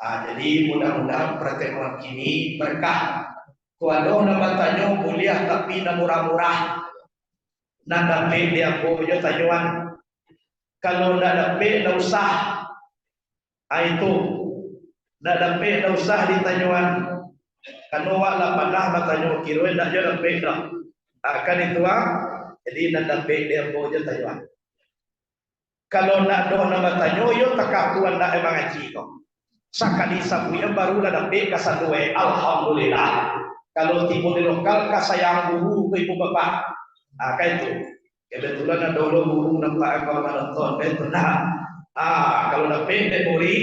Jadi mudah-mudahan pertemuan ini berkah. Tuan nama tanya mulia tapi na murah-murah. Na dapat dia bojo tanyuan. Kalau nak dapat na usah. Itu na dapat na usah di tanyuan. Kalau wak lah panah matanya kira nak je dapat dah. Akan itu jadi na dapat dia bojo tanyuan. Kalau nak doa nama tanya yo takak tuan nak emang ngaji kau. Sakali sabuya barulah dapat kasadue. Alhamdulillah. Kalau timbul di lokal kasayang guru ke ibu bapak. Kayak itu. Kebetulan ada guru nampak kalau menonton betul nah. Kalau dapat memori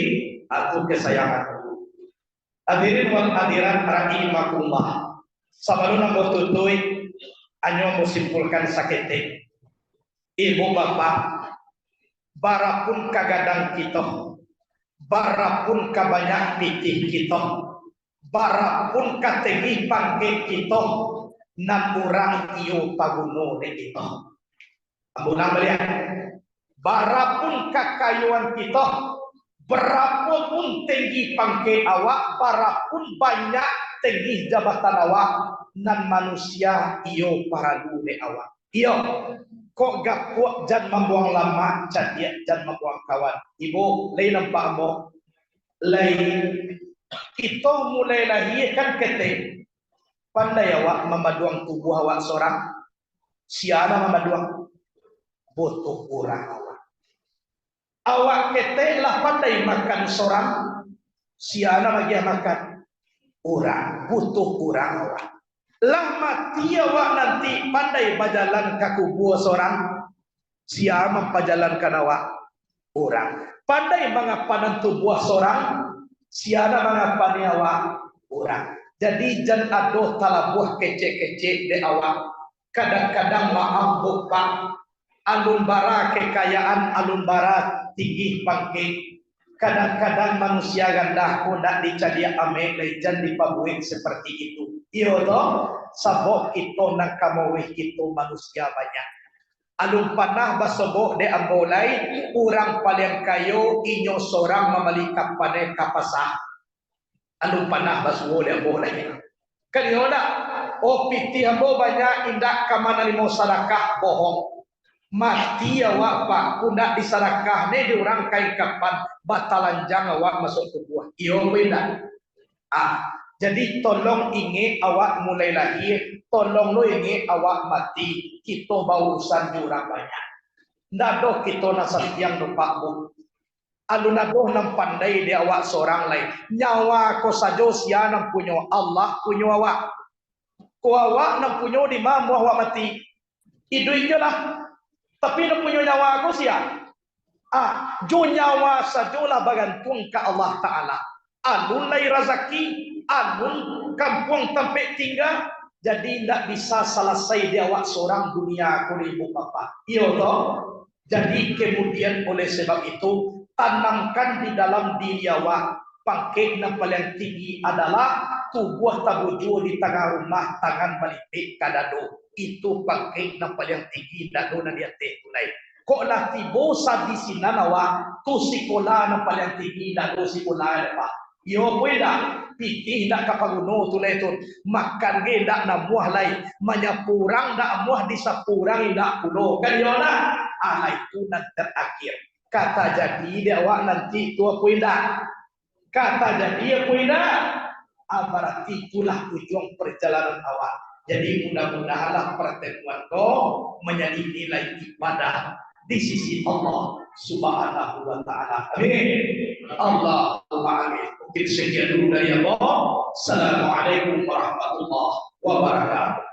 atau kesayangan guru. Hadirin wal hadirat rahimakumullah. Sebelum nak tutui anyo musimpulkan sakete. Ibu bapak barapun kagadang kita. Barapun kabanyak pitih kita, barapun kategi pangke kita, nan urang iyo paguno de kita. Ambunang melihat, barapun kakayuan kita, berapapun tinggi pangke awak, barapun banyak tinggi jabatan awak, nan manusia iyo paradu de awak. Iyo. Kok gak kuat jan membuang lama dia jan membuang kawan. Ibu lain nampak mo lain kita mulai lahir kan kete pandai awak memaduang tubuh awak seorang siapa memaduang butuh kurang awak kete lah pandai makan seorang siapa bagi makan kurang butuh kurang awak. Lah mati awak nanti pandai berjalan ke kubur seorang siapa mempajalankan awak orang pandai mengapanan tubuh seorang siapa mengapani awak orang. Jadi jangan aduh talabuh kecek-kecek de awak kadang-kadang maaf buka alun bara kekayaan alun bara tinggi pangke kadang-kadang manusia ganda hendak dicadia ame lejan dipabuin seperti itu. Iyo toh sabok kita nak kamawih kita manusia banyak. Alun panah basobok de ambolai orang paling kayo inyo seorang memelikap pada kapasah. Alun panah basobok de ambolai. Kanyo na o piti ambo banyak indak kamana limo sadakah bohong. Mati awak pak kundak disadakah ne di orang kain kapan batalan jang awak masuk tubuh. Iyo beda. Jadi tolong ingat awak mulai lahir, tolong lo ingat awak mati, kita bausan jurang banyak. Nado kita nasab yang lupa bu. Alun nado nam pandai di awak seorang lain. Nyawa ko sajo sia nam punya Allah punya awak. Ko awak nam punya di mamu awak mati. Idui lah. Tapi nam punya nyawa ko sia. Jo nyawa sajo lah bagantung ke Allah Ta'ala. Alun lai rezeki, alun kampung tempat tinggal, jadi tidak bisa selesai di awak seorang dunia kulibu bapak. Iya toh. Jadi kemudian oleh sebab itu tanamkan di dalam diri awak pangkek yang paling tinggi adalah tubuh tabuju di tengah rumah tangan balik kadado. Itu pangkek yang paling tinggi dado na dia tunai. Kok lah tibo sa di sinanawa tu sekolah yang paling tinggi dado sekolah apa? Yo pueda pitih dak kapaguno tuleton makan ge dak namuah lai manyapurang dak muah disapurang dak pulo kan yo na itu nan terakhir kata jadi dia awak nanti tua pueda kata jadi ya pueda berarti itulah tujuan perjalanan awak. Jadi mudah-mudahanlah pertemuan kau menjadi nilai ibadah di sisi Allah Subhanahu wa taala. Amin. Allahumma amin. Mungkin sekian dulu dari Allah. Assalamualaikum warahmatullahi wabarakatuh.